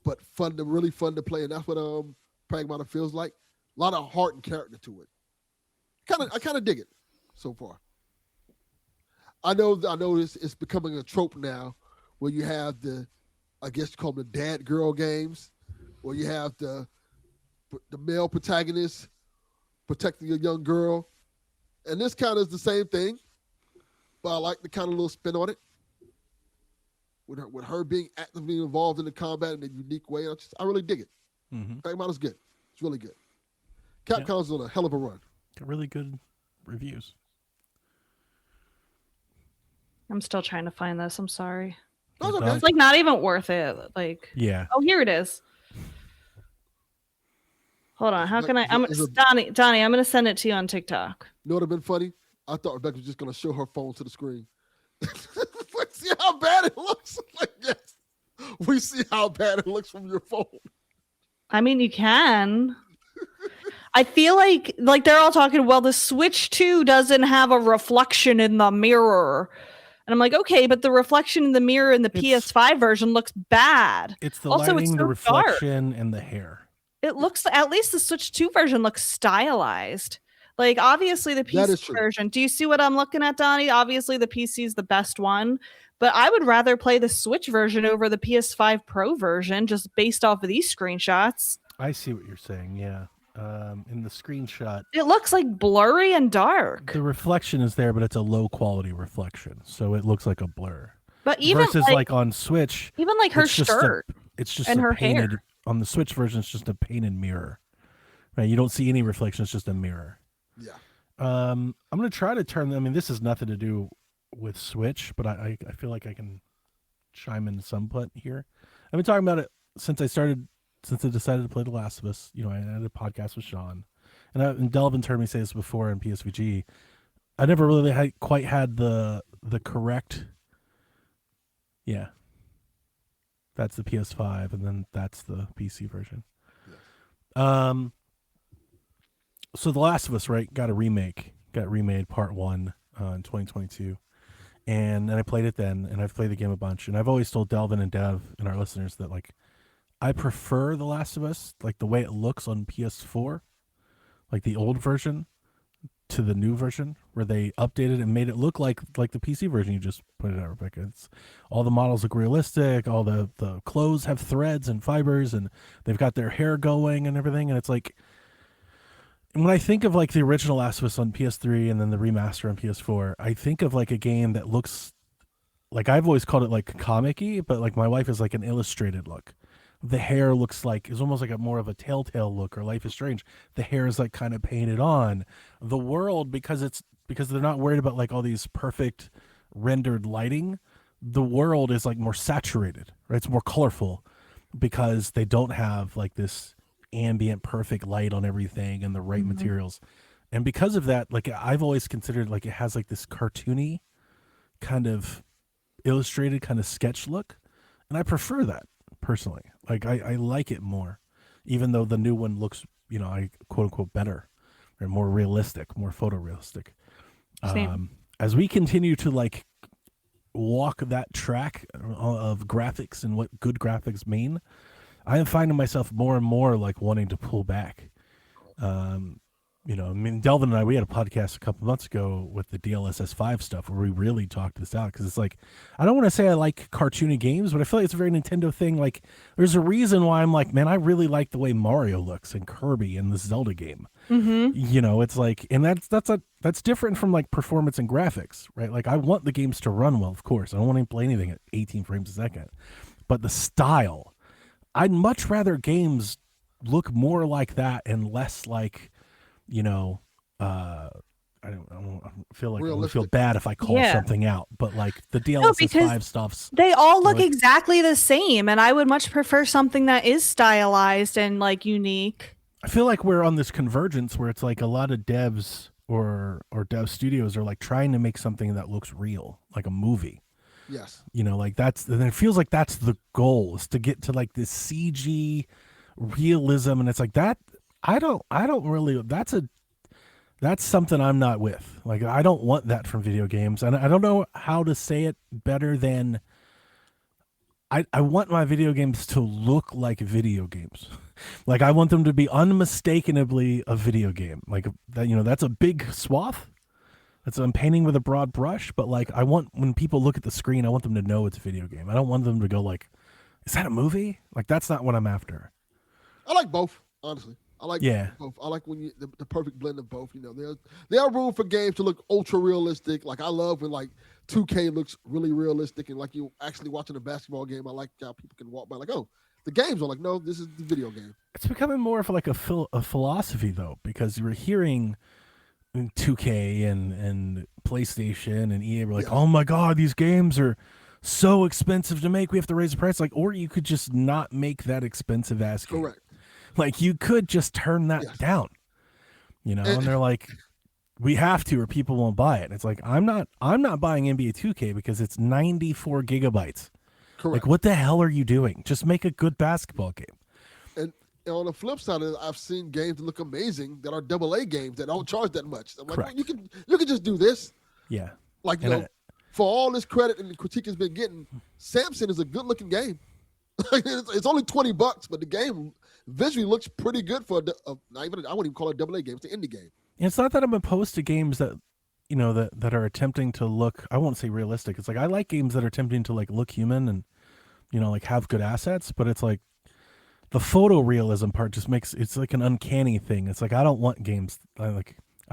but really fun to play. And that's what Pragmata feels like. A lot of heart and character to it. I kind of dig it so far. I know it's becoming a trope now where you have I guess you call them the dad girl games, where you have the male protagonist protecting a young girl. And this kind of is the same thing, but I like the kind of little spin on it. With her being actively involved in the combat in a unique way. I really dig it. mm-hmm. Pragmata's good. It's really good. Capcom's on a hell of a run. Got really good reviews. I'm still trying to find this. I'm sorry. That's Good okay. It's like not even worth it. Like, Yeah. oh, here it is. Hold on. How can I? Is it- Donnie, I'm gonna send it to you on TikTok. You know what would have been funny? I thought Rebecca was just going to show her phone to the screen. See how bad it looks? Like, yes. We see how bad it looks from your phone. I mean, you can. I feel like they're all talking, well, the Switch 2 doesn't have a reflection in the mirror. And I'm like, okay, but the reflection in the mirror in the PS5 version looks bad. It's the Also, lighting, it's the so reflection, and the hair. It looks, at least the Switch 2 version looks stylized. Like, obviously, the That is PC true. version. Do you see what I'm looking at, Donnie? Obviously, the PC is the best one. But I would rather play the Switch version over the PS5 Pro version, just based off of these screenshots. I see what you're saying, yeah. In the screenshot, It looks like blurry and dark. the reflection is there, but it's a low quality reflection, so it looks like a blur. But even Versus like on Switch, even like her it's just shirt. it's just and a her painted hair. on the Switch version. It's just a painted mirror, right? You don't see any reflection. It's just a mirror. Yeah. I'm gonna try to turn. I mean, this has nothing to do with Switch, but I feel like I can chime in some point here. I've been talking about it since I decided to play The Last of Us. You know, I had a podcast with Sean, and Delvin's heard me say this before in PSVG. I never really quite had the correct. Yeah, that's the PS5, and then that's the PC version. Yes. So The Last of Us, right, got remade part 1 in 2022, and I played it then, and I've played the game a bunch, and I've always told Delvin and Dev and our listeners that like I prefer The Last of Us, like the way it looks on PS4, like the old version, to the new version where they updated and made it look like the PC version you just pointed out, Rebecca. It's all the models look realistic, all the clothes have threads and fibers, and they've got their hair going and everything, and it's like when I think of like the original Last of Us on PS3 and then the remaster on PS4, I think of like a game that looks like, I've always called it like comic-y, but like my wife is like an illustrated look. the hair looks like it's almost like a more of a Telltale look or Life is Strange. The hair is like kind of painted on. The world, because they're not worried about like all these perfect rendered lighting, the world is like more saturated, right? It's more colorful because they don't have like this ambient perfect light on everything and the right materials. And because of that, like I've always considered like it has like this cartoony kind of illustrated kind of sketch look, and I prefer that personally. Like I like it more, even though the new one looks, I quote unquote better or more realistic, more photorealistic. Same. As we continue to like walk that track of graphics and what good graphics mean, I am finding myself more and more like wanting to pull back. I mean, Delvin and I, we had a podcast a couple months ago with the DLSS 5 stuff where we really talked this out, because it's like, I don't want to say I like cartoony games, but I feel like it's a very Nintendo thing. Like, there's a reason why I'm like, man, I really like the way Mario looks and Kirby in this Zelda game. It's like, and that's different from like performance and graphics, right? Like, I want the games to run well, of course. I don't want to play anything at 18 frames a second, but the style, I'd much rather games look more like that and less like, I don't feel like I would feel Realistic. bad if I call something out, but like the DLSS because 5 stuff's, They all look like- exactly the same, and I would much prefer something that is stylized and like unique. I feel like we're on this convergence where it's like a lot of devs or dev studios are like trying to make something that looks real, like a movie. Yes. Like and it feels like that's the goal, is to get to like this CG realism, and it's like that. I don't really. That's something I'm not with. Like, I don't want that from video games, and I don't know how to say it better than I want my video games to look like video games. Like, I want them to be unmistakably a video game. Like that, that's a big swath. I'm painting with a broad brush, but like I want, when people look at the screen, I want them to know it's a video game. I don't want them to go like, is that a movie? Like, that's not what I'm after. I like both, honestly. I like both. I like when the perfect blend of both. There are room for games to look ultra realistic. Like, I love when like 2K looks really realistic, and like you actually watching a basketball game. I like how people can walk by like, oh, the games are like, no, this is the video game. It's becoming more of like a philosophy though, because you're hearing 2K and PlayStation and EA were like, oh my God, these games are so expensive to make. We have to raise the price. Like, or you could just not make that expensive ass game. Correct. Like, you could just turn that down, and they're like, we have to, or people won't buy it. And it's like, I'm not buying NBA 2K because it's 94 gigabytes. Correct. Like, what the hell are you doing? Just make a good basketball game. And on the flip side of it, I've seen games that look amazing that are AA games that don't charge that much. I'm like, well, you can just do this. Yeah. Like, for all this credit and the critique has been getting, Samson is a good looking game. It's only $20, but the game visually looks pretty good for I wouldn't even call it a AA game. It's an indie game. And it's not that I'm opposed to games that, that are attempting to look, I won't say realistic. It's like, I like games that are attempting to like look human and, like have good assets, but it's like the photorealism part just makes, it's like an uncanny thing. It's like, I don't want games I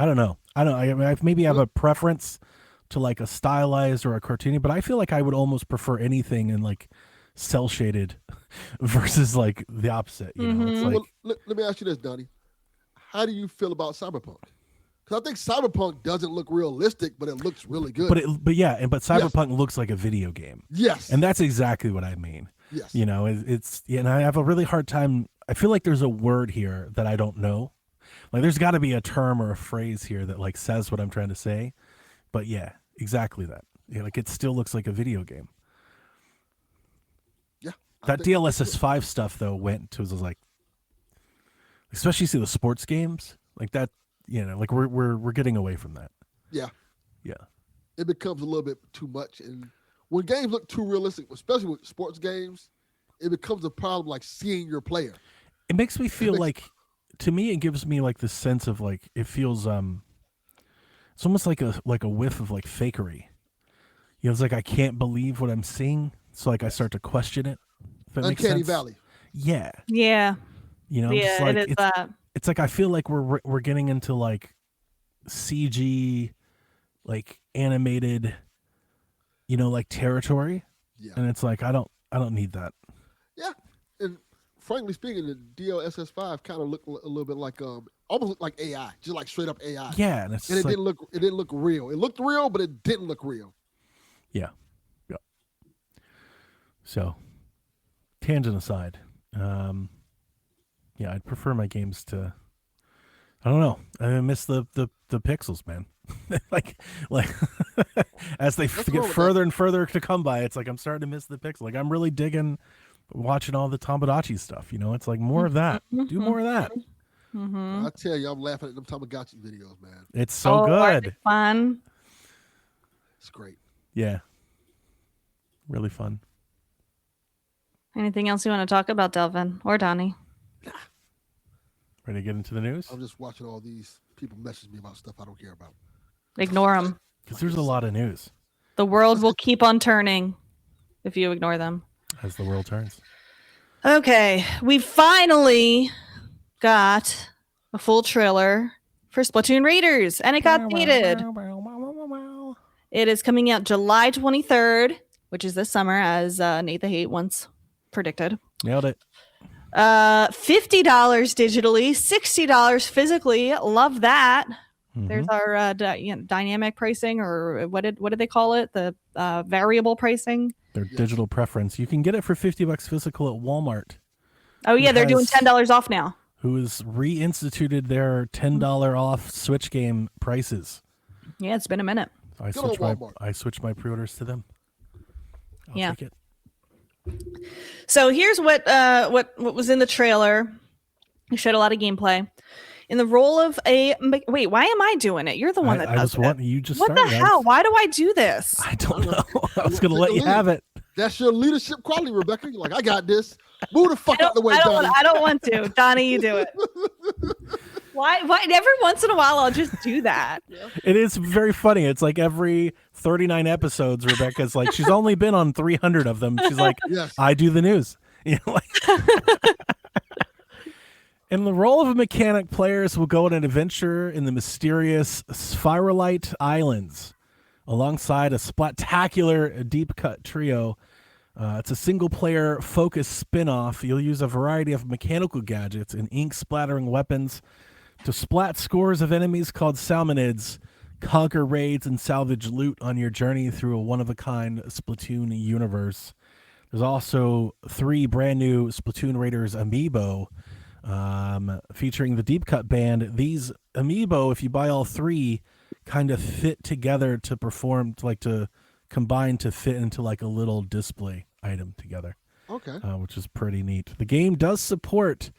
don't know. I maybe have a preference to like a stylized or a cartoony, but I feel like I would almost prefer anything in like cell shaded versus like the opposite. It's like, well, let me ask you this, Donnie. How do you feel about Cyberpunk? Because I think Cyberpunk doesn't look realistic, but it looks really good. But Cyberpunk looks like a video game. Yes, and that's exactly what I mean. Yes, and I have a really hard time. I feel like there's a word here that I don't know. Like, there's got to be a term or a phrase here that like says what I'm trying to say. But yeah, exactly that. Like, it still looks like a video game. Yeah, that DLSS 5 stuff though was like, especially see the sports games like that. Like we're getting away from that. Yeah. It becomes a little bit too much, and when games look too realistic, especially with sports games, it becomes a problem. Like seeing your player, it makes me feel like, to me, it gives me like this sense of like, it feels it's almost like a whiff of like fakery. It's like, I can't believe what I'm seeing, so like I start to question it. If that makes Uncanny sense. Valley. Yeah. Just like, it is that. It's like, I feel like we're getting into like CG, like animated, like territory. Yeah. And it's like, I don't need that. Yeah. And frankly speaking, the DLSS5 kind of looked a little bit like almost looked like AI, just like straight up AI. Yeah, and it didn't look real. It looked real, but it didn't look real. Yeah. So, tangent aside, yeah, I'd prefer my games to. I don't know. I miss the pixels, man. like as they get further and further to come by, it's like I'm starting to miss the pixel. Like I'm really digging watching all the Tamagotchi stuff. It's like more of that. Do more of that. Mm-hmm. I tell you, I'm laughing at them Tamagotchi videos, man. It's so good. Fun. It's great. Yeah. Really fun. Anything else you want to talk about, Delvin or Donnie? Ready to get into the news? I'm just watching all these people message me about stuff I don't care about. Ignore them. Because there's a lot of news. The world will keep on turning if you ignore them. As the world turns. Okay, we finally got a full trailer for Splatoon Raiders, and it got dated. It is coming out July 23rd, which is this summer, as Nate the Hate once predicted. Nailed it. $50 digitally, $60 physically. Love that. Mm-hmm. There's our dynamic pricing, or what did they call it? The variable pricing. Their digital preference. You can get it for $50 physical at Walmart. Oh yeah, they're doing $10 off now. Who has reinstituted their $10 off Switch game prices? Yeah, it's been a minute. I switched my pre-orders to them. I'll take it. So here's what was in the trailer. We showed a lot of gameplay. In the role of a wait, why am I doing it? You're the one that does it. You just what started. the hell? Why do I do this? I don't know. I was going to let you have it. That's your leadership quality, Rebecca. You're like, I got this. Move the fuck out the way, Donnie. I don't want to. Donnie, you do it. Why? Every once in a while, I'll just do that. It is very funny. It's like every 39 episodes, Rebecca's like, she's only been on 300 of them. She's like, yes. I do the news. In the role of a mechanic, players will go on an adventure in the mysterious Spiralite Islands alongside a spectacular deep cut trio. It's a single-player focused spin-off. You'll use a variety of mechanical gadgets and ink-splattering weapons to splat scores of enemies called salmonids, conquer raids, and salvage loot on your journey through a one-of-a-kind Splatoon universe. There's also 3 brand-new Splatoon Raiders amiibo featuring the deep cut band. These amiibo, if you buy all 3, kind of fit together to perform, to combine to fit into like a little display item together. Okay. Which is pretty neat. The game does support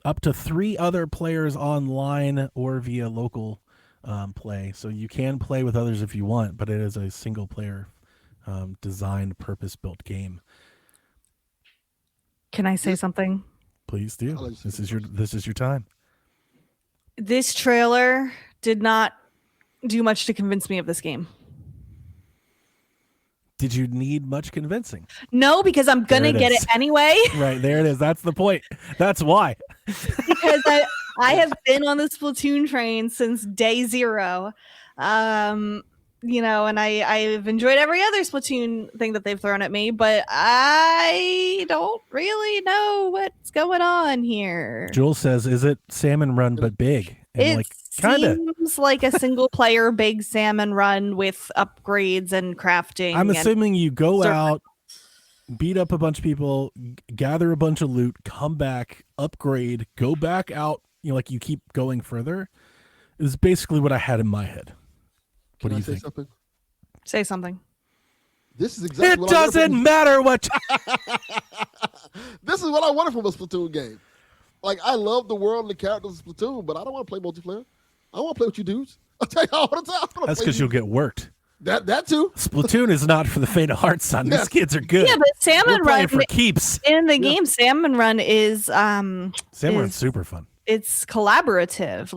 up to 3 other players online or via local play. So you can play with others if you want, but it is a single player designed, purpose-built game. Can I say something? Please do. This is your time. This trailer did not do much to convince me of this game. Did you need much convincing? No, because I'm gonna get it anyway. Right, there it is. That's the point. That's why. Because I have been on the Splatoon train since day 0. And I've enjoyed every other Splatoon thing that they've thrown at me, but I don't really know what's going on here. Jules says, is it Salmon Run but big? And it seems like a single player big Salmon Run with upgrades and crafting. I'm assuming you go out, beat up a bunch of people, gather a bunch of loot, come back, upgrade, go back out, you keep going further. Is basically what I had in my head. What do you think? Something? Say something. This is exactly what I wanted. It doesn't matter what. This is what I wanted from a Splatoon game. Like, I love the world and the characters of Splatoon, but I don't want to play multiplayer. I want to play with you dudes. I'll tell you all the time. That's because you'll get worked. That too. Splatoon is not for the faint of heart, son. These kids are good. Yeah, but Salmon Run for keeps. In the game, Salmon Run is Salmon Run's super fun. It's collaborative.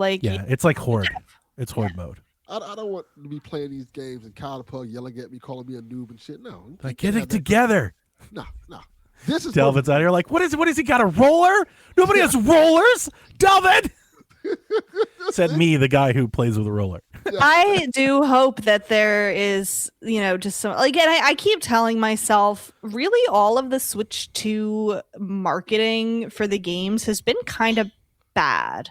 It's like Horde. It's Horde mode. I don't want to be playing these games and Kyle the Pug yelling at me, calling me a noob and shit. No. Get it together. No. This is Delvin's out here like, what is he got, a roller? Nobody has rollers? Delvin! Said me, the guy who plays with a roller. I do hope that there is, just some like, and I keep telling myself, really, all of the Switch 2 marketing for the games has been kind of bad.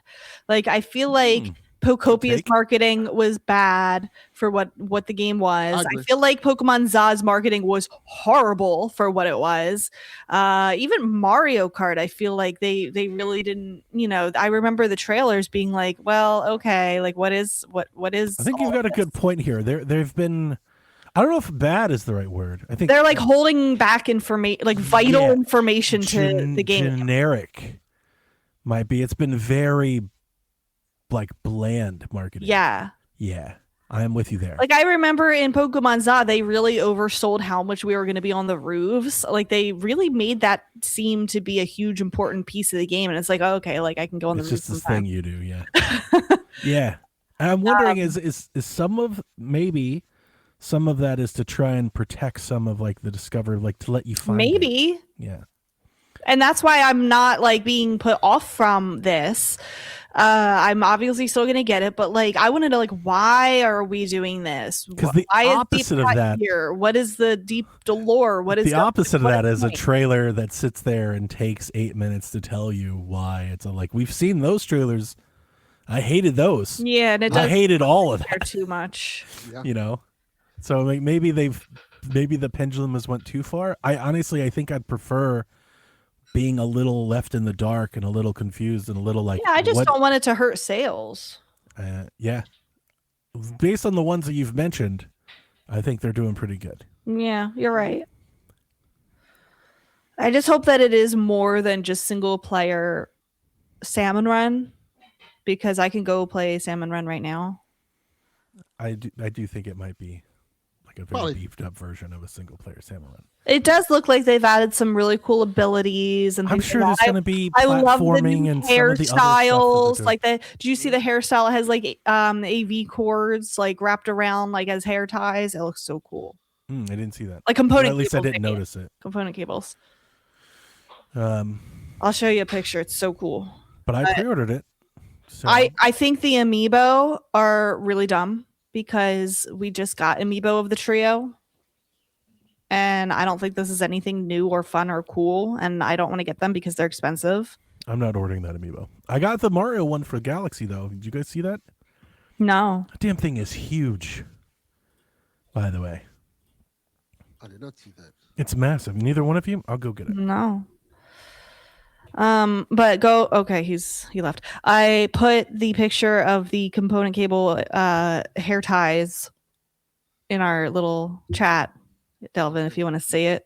Like, I feel like Pocopia's marketing was bad for what the game was. I feel like Pokemon Za's marketing was horrible for what it was. Even Mario Kart, I feel like they really didn't. I remember the trailers being like, well, okay, like what is? I think you've got a good point here. They've been. I don't know if bad is the right word. I think they're like holding back information, like vital information to the game. Generic might be. It's been very like bland marketing. Yeah. I am with you there. Like, I remember in Pokemon Za, they really oversold how much we were going to be on the roofs. Like, they really made that seem to be a huge important piece of the game. And it's like, oh, okay, like I can go on the roof. It's just this thing you do, yeah. Yeah. And I'm wondering, is some of that is to try and protect some of like the discover, like to let you find maybe it. Yeah. And that's why I'm not like being put off from this. I'm obviously still gonna get it, but like I want to know, like, why are we doing this? Because the why opposite is of that here? What is the deep lore? What is the opposite of that is a trailer that sits there and takes 8 minutes to tell you why. It's like we've seen those trailers. I hated those. Yeah, and I hated all of that too much. Yeah. So like maybe the pendulum has went too far. I think I'd prefer being a little left in the dark and a little confused and a little like, I just don't want it to hurt sales. Yeah. Based on the ones that you've mentioned, I think they're doing pretty good. Yeah, you're right. I just hope that it is more than just single player Salmon Run, because I can go play Salmon Run right now. I do think it might be like a very beefed up version of a single player Salmon Run. It does look like they've added some really cool abilities, and I'm sure there's going to be I love the platforming new and some of the hairstyles. other Like did you see the hairstyle? It has like AV cords like wrapped around like as hair ties. It looks so cool. I didn't see that. Like component. At least I didn't notice it. Component cables. I'll show you a picture. It's so cool. But I pre-ordered it. So. I think the amiibo are really dumb because we just got amiibo of the trio. And I don't think this is anything new or fun or cool. And I don't want to get them because they're expensive. I'm not ordering that amiibo. I got the Mario one for Galaxy, though. Did you guys see that? No. That damn thing is huge, by the way. I did not see that. It's massive. Neither one of you? I'll go get it. No. But go. Okay, he left. I put the picture of the component cable hair ties in our little chat. Delvin, if you want to see it.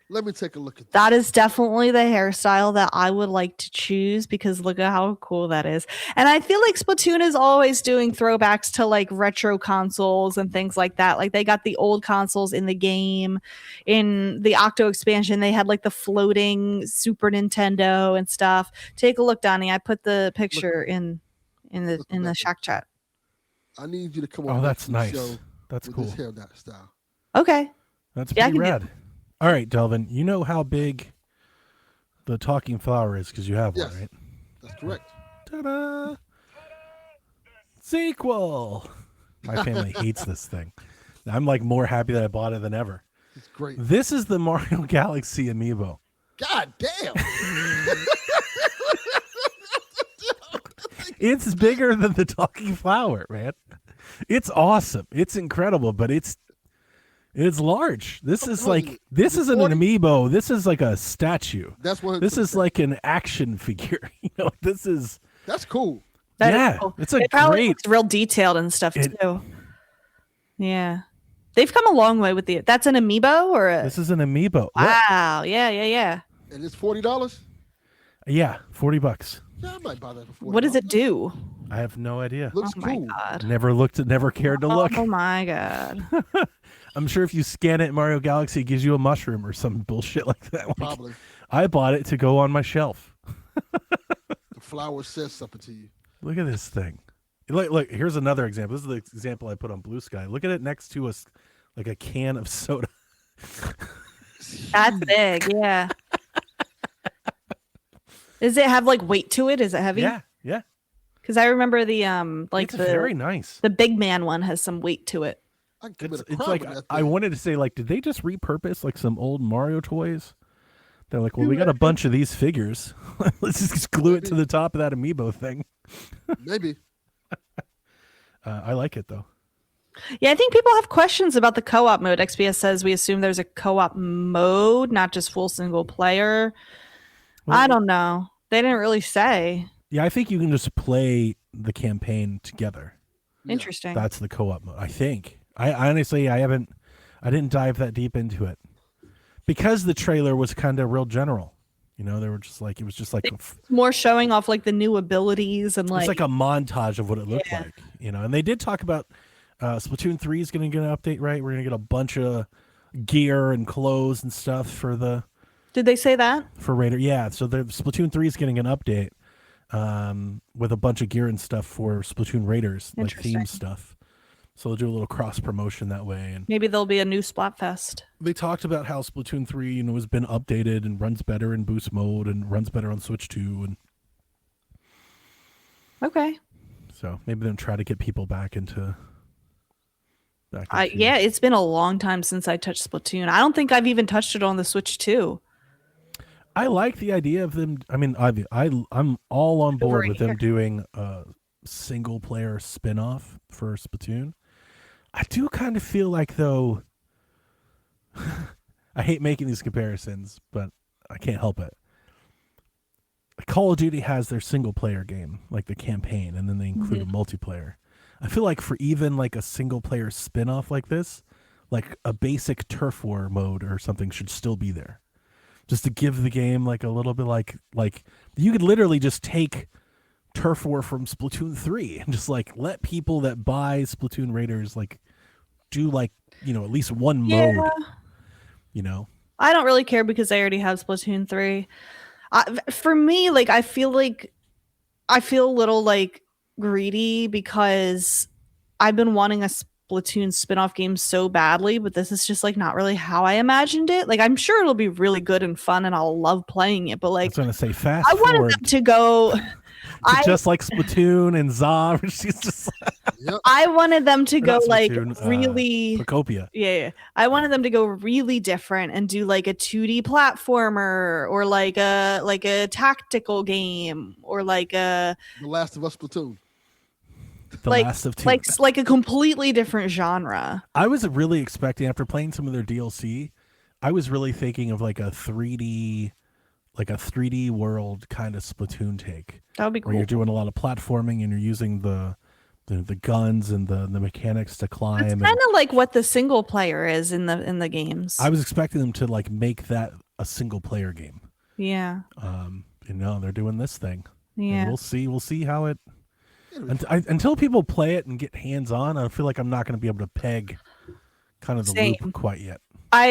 Let me take a look at that. That is definitely the hairstyle that I would like to choose because look at how cool that is. And I feel like Splatoon is always doing throwbacks to like retro consoles and things like that. Like they got the old consoles in the game. In the Octo expansion, they had like the floating Super Nintendo and stuff. Take a look, Donnie. I put the picture in the Shack chat. I need you to come on. Oh, that's nice. Show that's with cool. This hair style. Okay. That's pretty rad. All right, Delvin, you know how big the talking flower is because you have one, right? That's correct. Ta-da! Sequel! My family hates this thing. I'm like more happy that I bought it than ever. It's great. This is the Mario Galaxy amiibo. God damn! It's bigger than the talking flower, man. It's awesome. It's incredible, but it's large. This is like this isn't an amiibo. This is like a statue. That's what. This is like an action figure. This is. That's cool. That is cool. It's a it probably great. looks real detailed and stuff too. Yeah, they've come a long way with the. That's an amiibo or a. This is an amiibo. Wow! Yeah. And it's $40. Yeah, $40. Yeah, I might buy that for $40. What does it do? I have no idea. Looks oh cool. My God. Never cared to look. Oh my God. I'm sure if you scan it in Mario Galaxy, it gives you a mushroom or some bullshit like that. Like, Probably. I bought it to go on my shelf. The flower says something to you. Look at this thing. Look, here's another example. This is the example I put on Blue Sky. Look at it next to us, like a can of soda. That's big, yeah. Does it have like weight to it? Is it heavy? Yeah. Because I remember the like It's very nice. the big man one has some weight to it. I can commit a It's crime like with that I thing. wanted to say, like, did they just repurpose like some old Mario toys? They're like, well, we got a bunch of these figures. Let's just glue it to the top of that amiibo thing. Maybe. I like it though. Yeah, I think people have questions about the co-op mode. XPS says we assume there's a co-op mode, not just full single player. Well, I don't know. They didn't really say. Yeah, I think you can just play the campaign together. Interesting. That's the co-op mode. I think. I honestly, I didn't dive that deep into it because the trailer was kind of real general. You know, they were just like, it was just like More showing off like the new abilities and it's like like a montage of what it looked like. You know, and they did talk about Splatoon 3 is going to get an update, right? We're going to get a bunch of gear and clothes and stuff for the. Did they say that? For Raider, yeah. So the Splatoon 3 is getting an update with a bunch of gear and stuff for Splatoon Raiders, like theme stuff. So they'll do a little cross promotion that way. And maybe there'll be a new Splatfest. they talked about how Splatoon 3, you know, has been updated and runs better in boost mode and runs better on Switch 2. And okay. so maybe they'll try to get people back into. Yeah, it's been a long time since I touched Splatoon. I don't think I've even touched it on the Switch 2. I like the idea of them. I mean, I'm all on board with them doing a single player spin-off for Splatoon. I do kind of feel like, though, I hate making these comparisons, but I can't help it. Call of Duty has their single player game, like the campaign, and then they include a multiplayer. I feel like for even like a single player spin-off like this, like a basic turf war mode or something should still be there. Just to give the game like a little bit like you could literally just take turf war from Splatoon 3 and just like let people that buy Splatoon Raiders like do like, you know, at least one mode, you know. I don't really care because I already have Splatoon 3. For me, like I feel a little like greedy because I've been wanting a Splatoon spin-off game so badly, but this is just like not really how I imagined it. Like I'm sure it'll be really good and fun and I'll love playing it, but like I was gonna say fast I wanted forward them to go just like Splatoon and Za. She's just I wanted them to go not like Splatoon, really Procopia. Yeah. I wanted them to go really different and do like a 2D platformer or like a tactical game or like a The Last of Us Splatoon. The Last of Two. like a completely different genre. I was really expecting, after playing some of their DLC, I was really thinking of like a 3D world kind of Splatoon take. That would be cool. Where you're doing a lot of platforming and you're using the guns and the mechanics to climb. It's kind of like what the single player is in the games. I was expecting them to like make that a single player game. Yeah. You know, they're doing this thing. Yeah. And we'll see how it. Until people play it and get hands on, I feel like I'm not going to be able to peg kind of the loop quite yet. I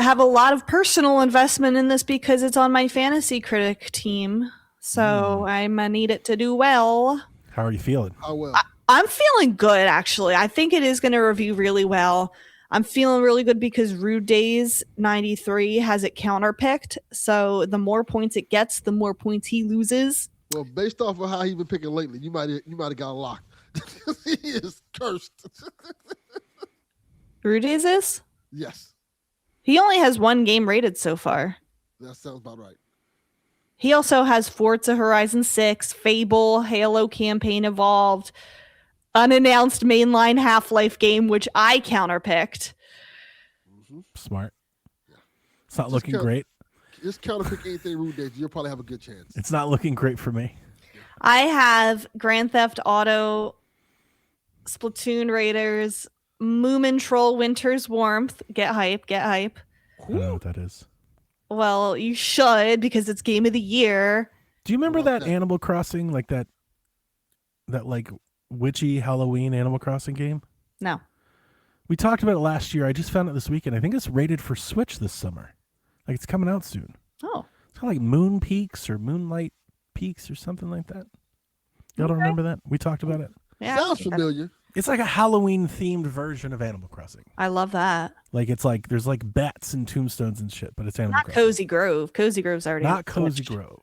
have a lot of personal investment in this because it's on my fantasy critic team, so I'm gonna need it to do well. How are you feeling? How well? I'm feeling good, actually. I think it is going to review really well. I'm feeling really good because Rude Days 93 has it counterpicked, so the more points it gets, the more points he loses. Well, based off of how he's been picking lately, you might have got locked. He is cursed. Rude Days is? Yes, He only has one game rated so far. that sounds about right. He also has Forza Horizon 6, Fable, Halo Campaign Evolved, unannounced mainline Half-Life game, which I counterpicked. Smart. It's not looking great. Just counterpick anything Rude Days. You'll probably have a good chance. It's not looking great for me. I have Grand Theft Auto, Splatoon Raiders, Moomin Troll Winter's Warmth. Get hype, get hype. I don't know what that is. Well, you should because it's Game of the Year. Do you remember that Animal Crossing, like that like witchy Halloween Animal Crossing game? No. We talked about it last year. I just found it this weekend. I think it's rated for Switch this summer. Like it's coming out soon. Oh. It's kind of like Moon Peaks or Moonlight Peaks or something like that. Y'all don't remember that? We talked about it. Yeah, Sounds familiar. It's like a Halloween themed version of Animal Crossing. I love that. Like it's like there's like bats and tombstones and shit, but it's Animal Not Crossing. Cozy Grove. Cozy Grove's already Not Cozy finished. Grove.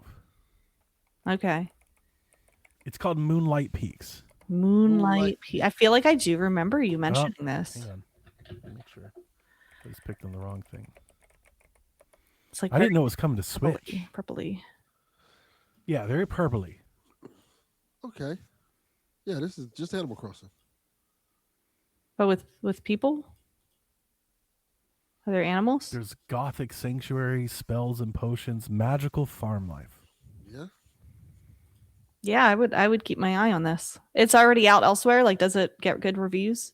Okay. It's called Moonlight Peaks. Moonlight. I feel like I do remember you mentioning this. Hang on. Let me make sure. I just picked on the wrong thing. It's like I didn't know it was coming to Switch. Purpley. Yeah, very purpley. Okay. Yeah, this is just Animal Crossing. But with people? Are there animals? There's gothic sanctuary, spells and potions, magical farm life. Yeah. Yeah, I would keep my eye on this. It's already out elsewhere. Like, does it get good reviews?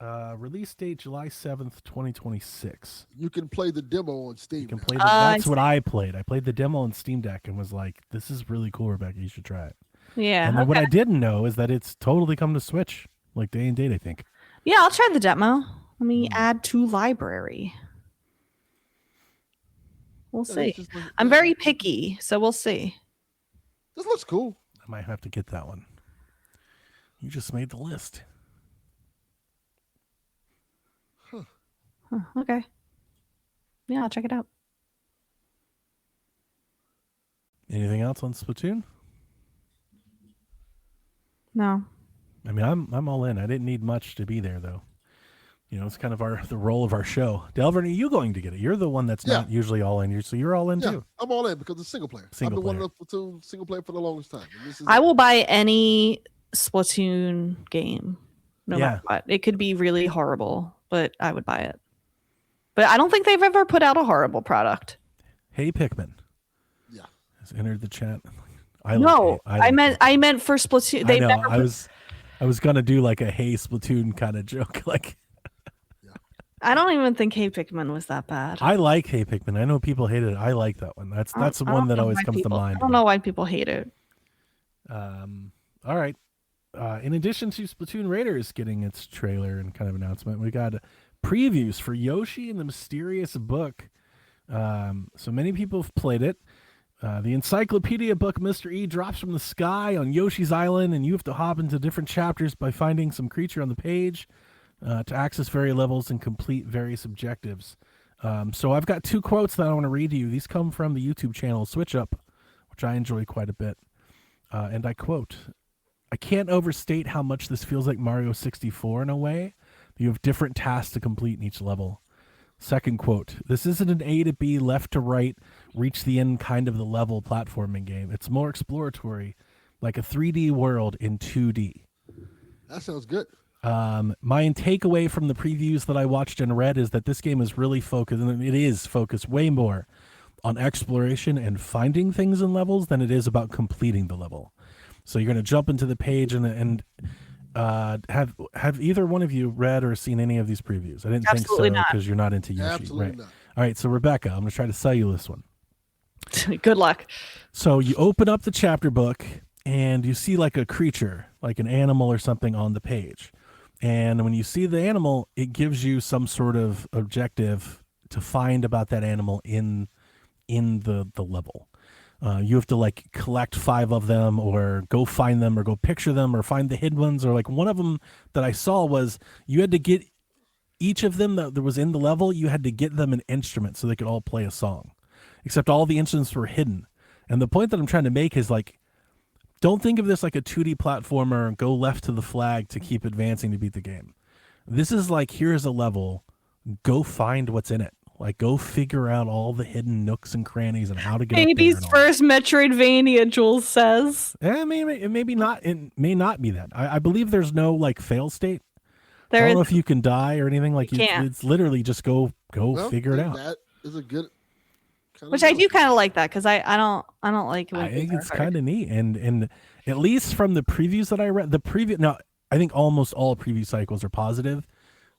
Release date July 7th, 2026. You can play the demo on Steam. You can now. play that's what I played. I played the demo on Steam Deck and was like, this is really cool, Rebecca. You should try it. Yeah. And then what I didn't know is that it's totally come to Switch, like day and date, I think. Yeah, I'll try the demo. Let me add to library. We'll see. I'm very picky, so we'll see. This looks cool. I might have to get that one. You just made the list. Huh, okay. Yeah, I'll check it out. Anything else on Splatoon? No. I mean, I'm all in. I didn't need much to be there, though. You know, it's kind of the role of our show. Delvin, are you going to get it? You're the one that's not usually all in. So you're all in too. I'm all in because it's single player. I've been wanting a Splatoon single player for the longest time. I will buy any Splatoon game, no matter what. It could be really horrible, but I would buy it. But I don't think they've ever put out a horrible product. Hey Pikmin. Yeah. Has entered the chat. I meant for Splatoon. I know. I was gonna do like a Hey Splatoon kind of joke, like. I don't even think Hey Pikmin was that bad. I like Hey Pikmin. I know people hated it. I like that one. That's the one that always comes to mind. I don't know why people hate it. All right. In addition to Splatoon Raiders getting its trailer and kind of announcement, we got previews for Yoshi and the Mysterious Book. So many people have played it. The encyclopedia book Mr. E drops from the sky on Yoshi's Island, and you have to hop into different chapters by finding some creature on the page. To access various levels and complete various objectives. So I've got two quotes that I want to read to you. These come from the YouTube channel Switch Up, which I enjoy quite a bit. And I quote, "I can't overstate how much this feels like Mario 64 in a way. You have different tasks to complete in each level." Second quote, "This isn't an A to B, left to right, reach the end kind of the level platforming game. It's more exploratory, like a 3D world in 2D. That sounds good. My takeaway from the previews that I watched and read is that this game is really focused, and it is focused way more on exploration and finding things in levels than it is about completing the level. So you're going to jump into the page and have either one of you read or seen any of these previews? I didn't Absolutely think so because you're not into Yoshi. Absolutely right. not. All right, so Rebecca, I'm going to try to sell you this one. Good luck. So you open up the chapter book and you see like a creature, like an animal or something on the page. And when you see the animal, it gives you some sort of objective to find about that animal in the level. You have to like collect 5 of them or go find them or go picture them or find the hidden ones. Or like one of them that I saw was you had to get each of them that was in the level, you had to get them an instrument so they could all play a song, except all the instruments were hidden. And the point that I'm trying to make is like, don't think of this like a 2D platformer, go left to the flag to keep advancing to beat the game. This is like, here's a level, go find what's in it. Like, go figure out all the hidden nooks and crannies and how to get Baby's first Metroidvania, Jules says. I mean, it may not be that. I believe there's no like fail state. I don't know if you can die or anything. Like, it's literally just go figure it out. That is a good. Which I do kind of like that because I don't like. I think it's kind of neat, and at least from the previews that I read, now I think almost all preview cycles are positive,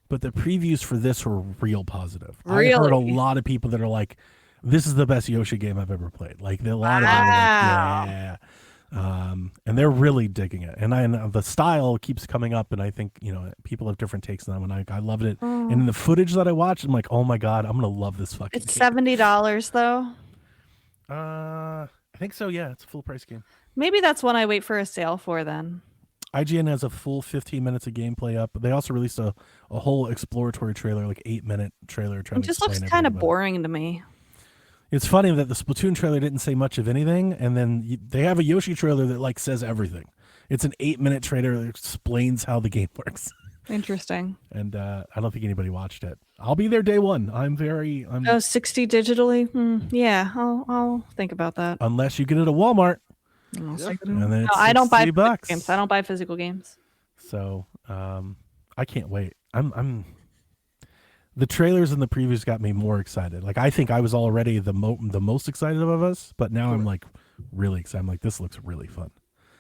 but the previews for this were real positive. Really? I heard a lot of people that are like, "This is the best Yoshi game I've ever played." Like a lot of them are like, yeah. And they're really digging it, and the style keeps coming up, and I think people have different takes on that one. I loved it, and in the footage that I watched, I'm like, oh my god, I'm gonna love this fucking. It's game. $70 though. I think so. Yeah, it's a full price game. Maybe that's one I wait for a sale for then. IGN has a full 15 minutes of gameplay up, but they also released a whole exploratory trailer, like 8-minute trailer. It just looks kind of boring to me. It's funny that the Splatoon trailer didn't say much of anything, and then they have a Yoshi trailer that like says everything. It's an 8-minute trailer that explains how the game works. Interesting. And I don't think anybody watched it. I'll be there day one. I'm 60 digitally. Yeah, I'll think about that. unless you get it at Walmart. I'll Yeah. think And then it's I don't buy $60. physical games. I don't buy physical games. So I can't wait. I'm the trailers and the previews got me more excited. Like I think I was already the most excited of us, but now I'm like really excited. I'm like, this looks really fun.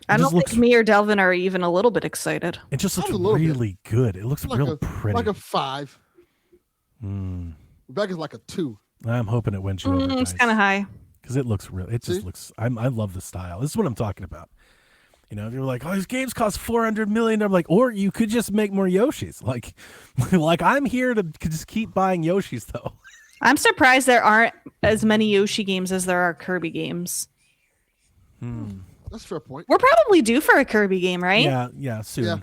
I don't think me or Delvin are even a little bit excited. It just looks A little bit. really good. It looks Like real a, pretty. Like a 5. Rebecca's like a 2. I'm hoping it wins you over, It's kind of high. because it looks real. It just See? looks. I love the style. This is what I'm talking about. You know, if you're like, oh, these games cost $400 million, I'm like, or you could just make more Yoshis. Like, like I'm here to just keep buying Yoshis though. I'm surprised there aren't as many Yoshi games as there are Kirby games. That's a fair point. We're probably due for a Kirby game, right? Yeah, soon. Yeah.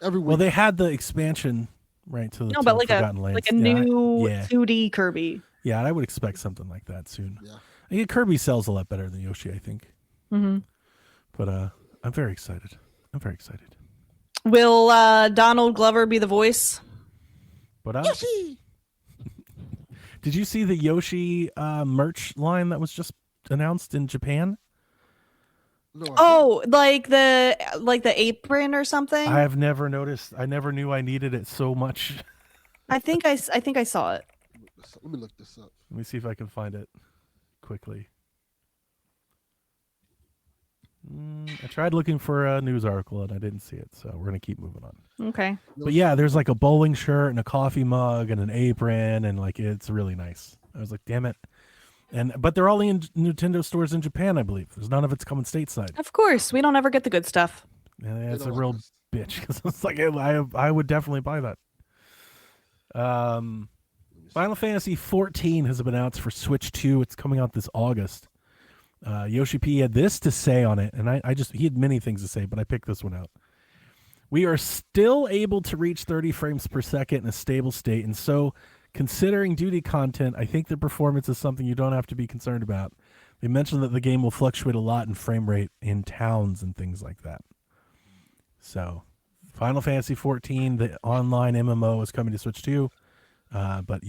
Every week. Well, they had the expansion right to the No, but to like Forgotten Lands. a new yeah. 2D Kirby. Yeah, I would expect something like that soon. Yeah. I think Kirby sells a lot better than Yoshi, I think. Mm-hmm. But I'm very excited. I'm very excited. Will Donald Glover be the voice? But Yoshi! did you see the Yoshi merch line that was just announced in Japan? No, Oh, like the apron or something? I have never noticed. I never knew I needed it so much. I think I saw it. let me look this up. Let me see if I can find it quickly. I tried looking for a news article and I didn't see it, so we're gonna keep moving on. Okay. But yeah, there's like a bowling shirt and a coffee mug and an apron, and like it's really nice. I was like, damn it. But they're all in Nintendo stores in Japan, I believe. There's none of it's coming stateside. Of course, we don't ever get the good stuff. And it's a don't real like bitch because it's like I would definitely buy that. Final Fantasy 14 has been announced for Switch 2. It's coming out this August. Yoshi P had this to say on it, and he had many things to say, but I picked this one out. We are still able to reach 30 frames per second in a stable state, and so considering duty content, I think the performance is something you don't have to be concerned about. They mentioned that the game will fluctuate a lot in frame rate in towns and things like that. So, Final Fantasy 14, the online MMO, is coming to Switch 2, but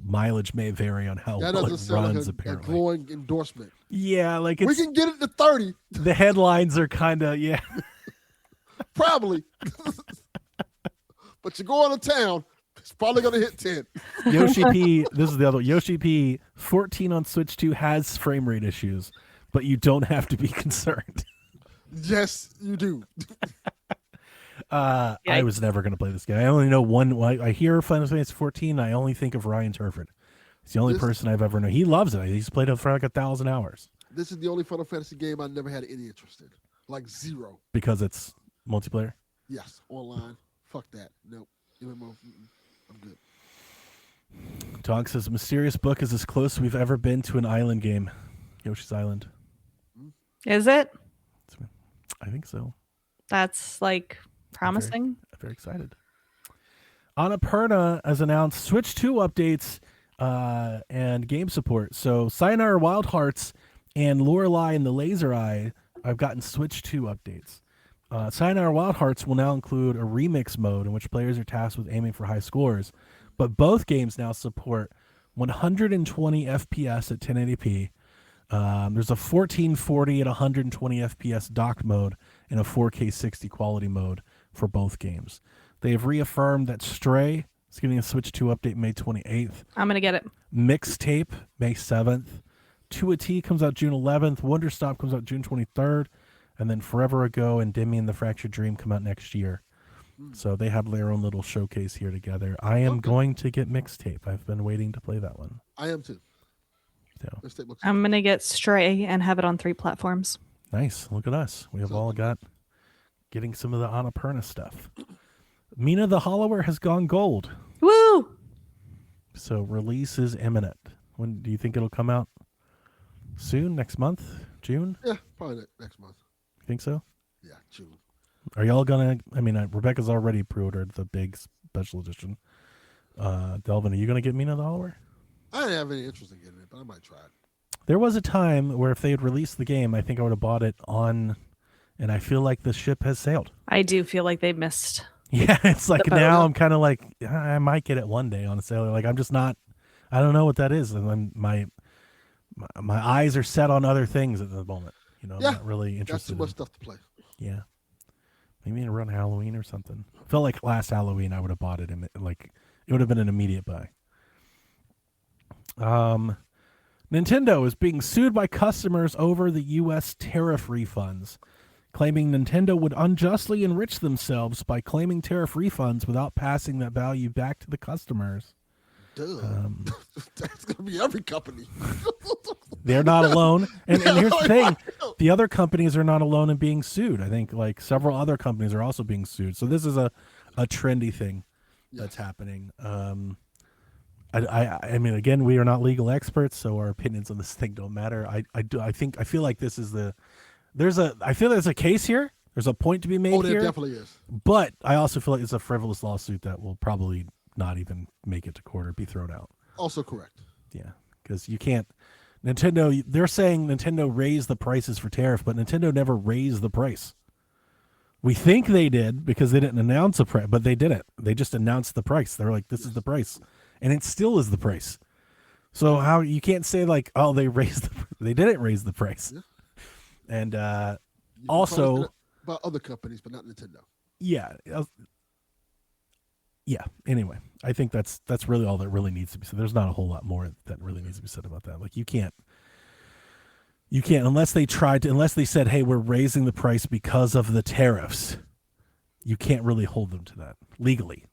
mileage may vary on how That well doesn't it sound runs. like a Apparently, glowing endorsement. yeah, like We it's can get it to 30, the headlines are kind of probably. But you go out of town, it's probably going to hit 10. Yoshi P. This is the other one. Yoshi P. 14 on Switch 2 has frame rate issues, but you don't have to be concerned. Yes, you do. I was never going to play this game. I only know one. I hear Final Fantasy 14. I only think of Ryan Turford. He's the only person I've ever known. He loves it. He's played it for like 1,000 hours This is the only Final Fantasy game I never had any interest in. Like 0. because it's multiplayer. Yes, online. Fuck that. Nope. MMO. I'm good. Dog says Mysterious Book is as close we've ever been to an island game. Yoshi's Island. Is it? I think so. That's like promising. I'm very excited. Annapurna has announced Switch 2 updates and game support. So Sayonara Wild Hearts and Lorelei and the Laser Eye have gotten Switch 2 updates. Sayonara Wild Hearts will now include a remix mode in which players are tasked with aiming for high scores. But both games now support 120 FPS at 1080p. There's a 1440 at 120 FPS docked mode and a 4K 60 quality mode for both games. They have reaffirmed that Stray is getting a Switch 2 update May 28th. I'm gonna get it. Mixtape May 7th. 2AT comes out June 11th. Wonder Stop comes out June 23rd. And then Forever Ago and Demi and the Fractured Dream come out next year. So they have their own little showcase here together. I am going to get Mixtape. I've been waiting to play that one. I am too. So Mixtape looks I'm gonna get Stray and have it on 3 platforms. nice. Look at us. We have all got getting some of the Annapurna stuff. Mina the Hollower has gone gold. Woo! So release is imminent. When do you think it'll come out? Soon? Next month? June? Yeah, probably next month. You think so? Yeah, June. Are y'all gonna? I mean, Rebecca's already pre-ordered the big special edition. Delvin, are you gonna get Mina the Hollower? I didn't have any interest in getting it, but I might try it. There was a time where if they had released the game, I think I would have bought it on and I feel like the ship has sailed. I do feel like they missed. Yeah, it's like The boat. now I'm kind of like I might get it one day on a sailor. Like I'm just not. I don't know what that is, and then my eyes are set on other things at the moment. You know, I'm not really Got interested. too much stuff to play. Yeah, maybe around Halloween or something. Felt like last Halloween I would have bought it, and like it would have been an immediate buy. Nintendo is being sued by customers over the U.S. tariff refunds, claiming Nintendo would unjustly enrich themselves by claiming tariff refunds without passing that value back to the customers. Duh. That's going to be every company. They're not alone. And here's the thing. Right. The other companies are not alone in being sued. I think like several other companies are also being sued. So this is a trendy thing that's happening. I mean, again, we are not legal experts, so our opinions on this thing don't matter. I feel like this is I feel there's a case here. There's a point to be made there here. definitely is. But I also feel like it's a frivolous lawsuit that will probably not even make it to court or be thrown out. Also correct. Yeah, because you can't. Nintendo, they're saying Nintendo raised the prices for tariff, but Nintendo never raised the price. We think they did because they didn't announce a price, but they didn't. They just announced the price. They're like, this is the price. And it still is the price. So how you can't say like, oh, they didn't raise the price. Yeah. And You can also probably say that about other companies, but not Nintendo. yeah. Yeah. Anyway, I think that's really all that really needs to be said. There's not a whole lot more that really needs to be said about that. Like you can't unless they said, hey, we're raising the price because of the tariffs. You can't really hold them to that legally.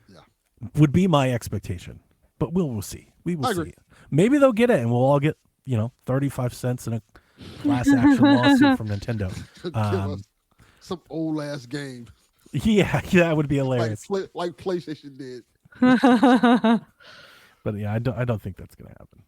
Yeah. Would be my expectation, but we'll see. We will I see. agree. Maybe they'll get it, and we'll all get 35 cents in a class action lawsuit from Nintendo. Give us some old ass game Yeah, that would be hilarious. like PlayStation did. But yeah, I don't think that's gonna happen.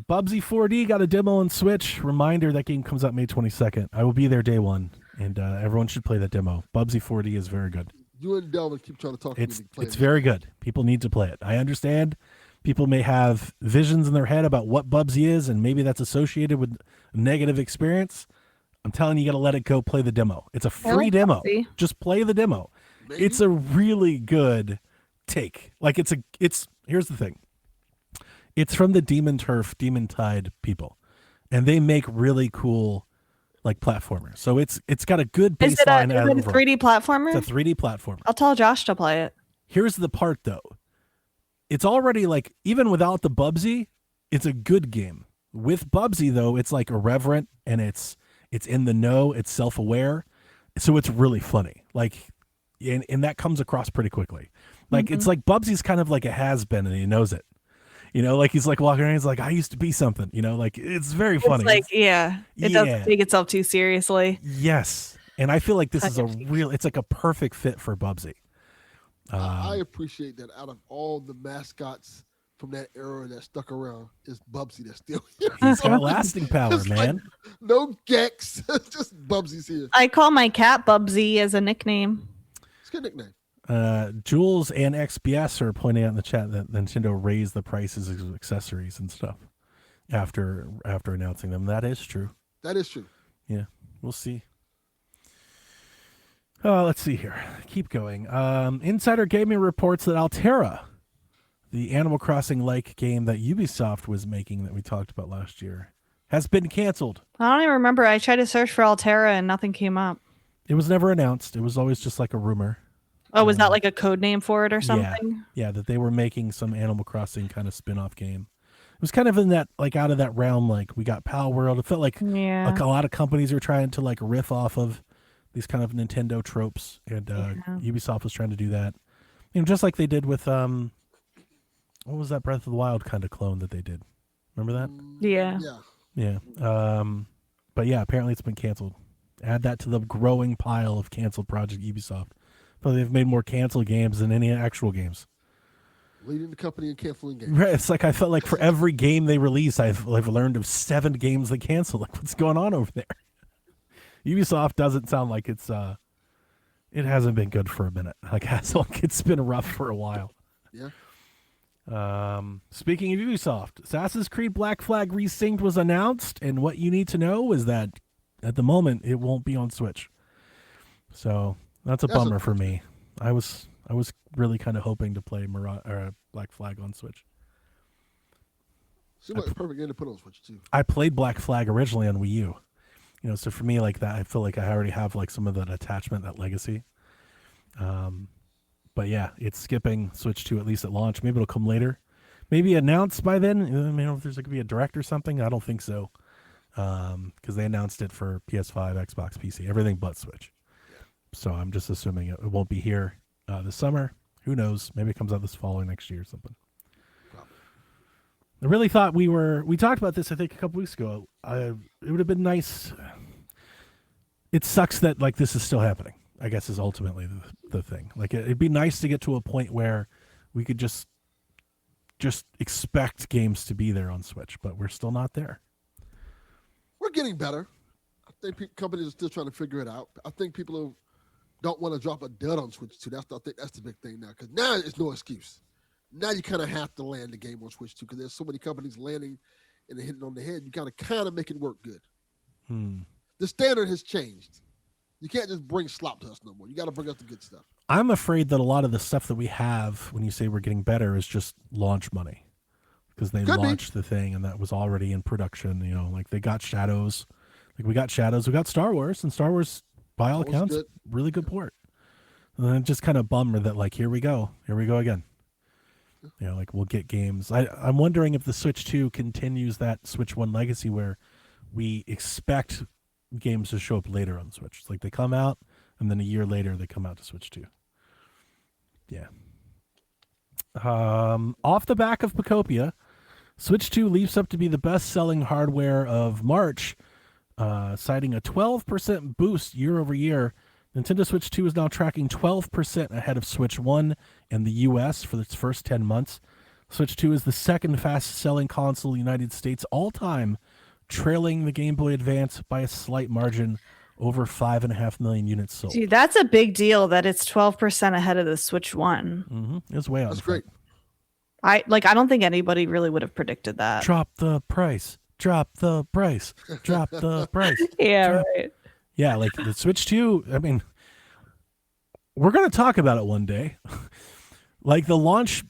Bubsy 4D got a demo on Switch. Reminder, that game comes out May 22nd. I will be there day one, and everyone should play that demo. Bubsy 4D is very good. You and Delvin keep trying to talk to me. It's very good. People need to play it. I understand people may have visions in their head about what Bubsy is, and maybe that's associated with a negative experience. I'm telling you, you got to let it go. Play the demo. It's a free demo. Bubsy. Just play the demo. Maybe. It's a really good take. Like here's the thing. It's from the Demon Tide people, and they make really cool like platformers. So it's got a good baseline. Is it a 3D platformer? It's a 3D platformer. I'll tell Josh to play it. Here's the part though. It's already like, even without the Bubsy, it's a good game. With Bubsy though, it's like irreverent and it's in the know, it's self-aware. So it's really funny. Like, and that comes across pretty quickly. Like, it's like Bubsy's kind of like a has-been and he knows it. Like he's like walking around, he's like, I used to be something, like it's very funny. It's like, it doesn't take itself too seriously. Yes. And I feel like this is it's like a perfect fit for Bubsy. I appreciate that out of all the mascots from that era that stuck around, it's Bubsy that's still here. He's got lasting power, It's man. like, no Gex, just Bubsy's here. I call my cat Bubsy as a nickname. It's a good nickname. Jules and XBS are pointing out in the chat that Nintendo raised the prices of accessories and stuff after announcing them. That is true. That is true. Yeah, we'll see. Let's see here. Keep going. Insider Gaming reports that Altera, the Animal Crossing-like game that Ubisoft was making that we talked about last year, has been canceled. I don't even remember. I tried to search for Altera and nothing came up. It was never announced. It was always just like a rumor. Oh, was that like a code name for it or something? Yeah, that they were making some Animal Crossing kind of spin-off game. It was kind of in that, like, out of that realm, like we got Pal World. It felt like a lot of companies were trying to like riff off of these kind of Nintendo tropes, and Ubisoft was trying to do that. Just like they did with what was that Breath of the Wild kind of clone that they did? Remember that? Yeah. But yeah, apparently it's been canceled. Add that to the growing pile of canceled Project Ubisoft. But they've made more canceled games than any actual games. Leading the company in canceling games. Right. It's like I felt like for every game they release, I've learned of 7 games they cancel. Like, what's going on over there? Ubisoft doesn't sound like it hasn't been good for a minute. Like, it's been rough for a while. Yeah. Speaking of Ubisoft, Assassin's Creed Black Flag Resynced was announced, and what you need to know is that at the moment, it won't be on Switch. So that's a bummer for me. I was really kind of hoping to play Black Flag on Switch. Seems like a perfect game to put on Switch too. I played Black Flag originally on Wii U. So for me, like that, I feel like I already have like some of that attachment, that legacy. But yeah, it's skipping Switch 2 at least at launch. Maybe it'll come later. Maybe announced by then. I mean, if there's going to be a direct or something, I don't think so. Because they announced it for PS5, Xbox, PC, everything but Switch. So I'm just assuming it won't be here this summer. Who knows? Maybe it comes out this fall or next year or something. I really thought we talked about this, I think, a couple weeks ago. It would have been nice. It sucks that like this is still happening, I guess, is ultimately the thing. Like it'd be nice to get to a point where we could just expect games to be there on Switch, but we're still not there. We're getting better. I think companies are still trying to figure it out. I think people don't want to drop a dud on Switch 2. That's the big thing now, because now it's no excuse. Now you kind of have to land the game on Switch 2 because there's so many companies landing and hitting on the head. You got to kind of make it work good. The standard has changed. You can't just bring slop to us no more. You got to bring us the good stuff. I'm afraid that a lot of the stuff that we have, when you say we're getting better, is just launch money. Because they launched the thing and that was already in production. Like they got Shadows. Like we got Shadows. We got Star Wars. And Star Wars, by all accounts, really good port. And then just kind of bummer that like, here we go again. Like we'll get games. I'm wondering if the Switch 2 continues that Switch 1 legacy where we expect games to show up later on Switch. It's like they come out and then a year later they come out to Switch 2. Yeah. Off the back of Pacopia, Switch 2 leaps up to be the best-selling hardware of March, citing a 12% boost year over year. Nintendo Switch 2 is now tracking 12% ahead of Switch 1 in the U.S. for its first 10 months. Switch 2 is the second fastest-selling console in the United States all-time, trailing the Game Boy Advance by a slight margin, over 5.5 million units sold. Dude, that's a big deal that it's 12% ahead of the Switch 1. It's way on. That's great. I don't think anybody really would have predicted that. Drop the price. Drop the price. Drop the price. Yeah, right. Yeah, like the Switch 2, I mean, we're going to talk about it one day. Like the launch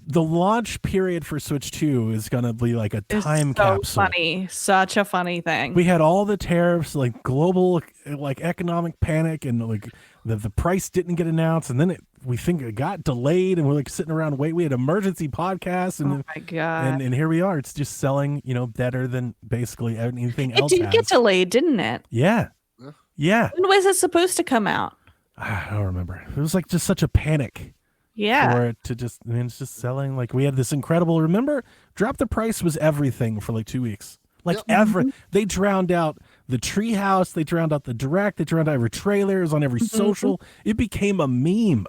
period for Switch 2 is going to be like a time capsule. Funny. Such a funny thing. We had all the tariffs, like global like economic panic, and like the price didn't get announced, and then we think it got delayed, and we're like sitting around wait. We had emergency podcasts, and oh my god, and here we are. It's just selling, better than basically anything else. It did get delayed, didn't it? Yeah. Yeah. When was it supposed to come out? I don't remember. It was like just such a panic. Yeah. For it to just, it's just selling. Like we had this incredible, remember, Drop the Price was everything for like 2 weeks. Like they drowned out the Treehouse, they drowned out the Direct, they drowned out every trailer, it was on every social. It became a meme.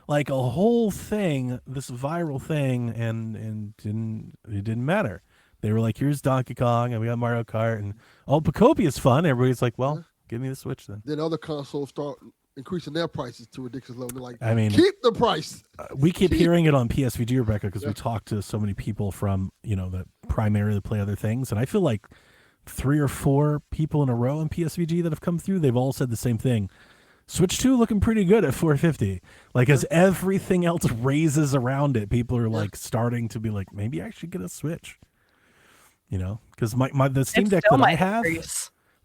Like a whole thing, this viral thing, and it didn't matter. They were like, here's Donkey Kong, and we got Mario Kart, and Pacopia is fun. Everybody's like, well, give me the Switch then. Then other consoles start increasing their prices to ridiculous level. They're like, I mean, keep the price. We keep hearing it on PSVG, Rebecca, because we talk to so many people from, that primarily play other things. And I feel like 3 or 4 people in a row in PSVG that have come through, they've all said the same thing. Switch 2 looking pretty good at $450. Like as everything else raises around it, people are like starting to be like, maybe I should get a Switch. Because the Steam Deck that I have,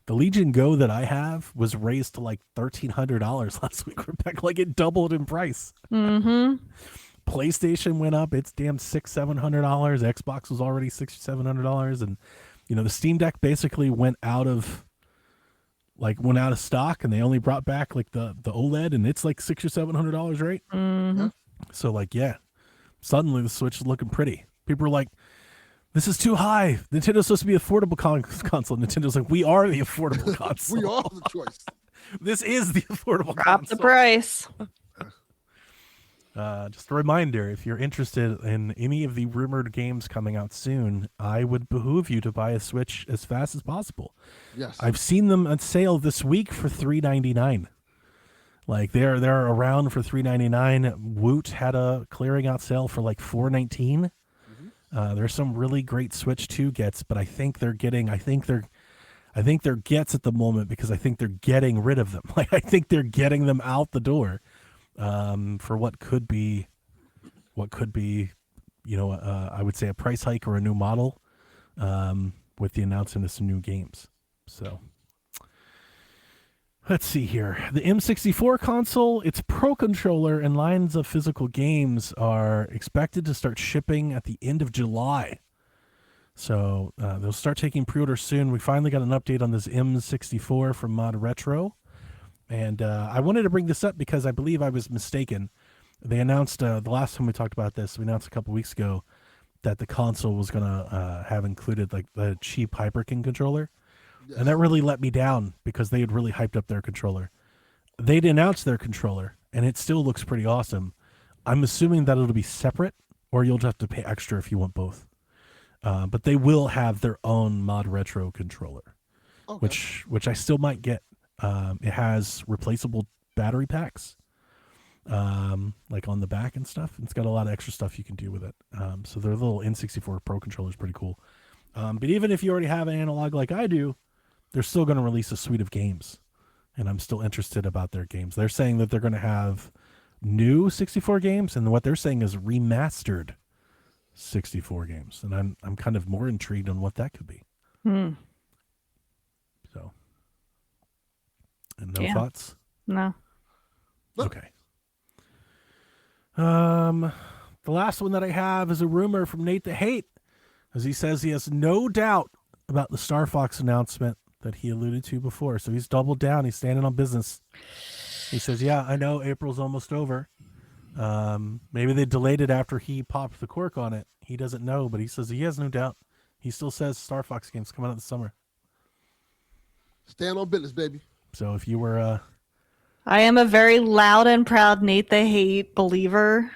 the Legion Go that I have was raised to like $1,300 last week. Rebecca, like it doubled in price. PlayStation went up; it's damn $600-700. Xbox was already $600-700, and the Steam Deck basically went out of stock, and they only brought back like the OLED, and it's like $600-700, right? So like, suddenly the Switch is looking pretty. People are like, this is too high. Nintendo's supposed to be an affordable console. Nintendo's like, we are the affordable console. We are the choice. This is the affordable console. Drop the price. Just a reminder, if you're interested in any of the rumored games coming out soon, I would behoove you to buy a Switch as fast as possible. Yes. I've seen them on sale this week for $399. Like they're around for $399. Woot had a clearing out sale for like $419. There's some really great Switch 2 gets, but I think they're I think they're gets at the moment because I think they're getting rid of them. Like I think they're getting them out the door for what could be, I would say a price hike or a new model with the announcement of some new games. So let's see here. The M64 console, its Pro Controller and lines of physical games are expected to start shipping at the end of July. So they'll start taking pre-orders soon. We finally got an update on this M64 from Mod Retro. And I wanted to bring this up because I believe I was mistaken. They announced, the last time we talked about this, we announced a couple weeks ago that the console was going to have included like the cheap Hyperkin controller. Yes. And that really let me down because they had really hyped up their controller. They'd announced their controller, and it still looks pretty awesome. I'm assuming that it'll be separate, or you'll just have to pay extra if you want both. But they will have their own Mod Retro controller, okay. which I still might get. It has replaceable battery packs, like on the back and stuff. It's got a lot of extra stuff you can do with it. So their little N64 Pro controller is pretty cool. But even if you already have an analog like I do, they're still going to release a suite of games, and I'm still interested about their games. They're saying that they're going to have new 64 games, and what they're saying is remastered 64 games, and I'm kind of more intrigued on what that could be. So, and no thoughts? No. Okay. The last one that I have is a rumor from Nate the Hate, as he says he has no doubt about the Star Fox announcement that he alluded to before. So he's doubled down. He's standing on business. He says, yeah, I know April's almost over. Maybe they delayed it after he popped the cork on it. He doesn't know, but he says he has no doubt. He still says Star Fox games coming out this summer. Stand on business, baby. So if you were... I am a very loud and proud Nate the Hate believer.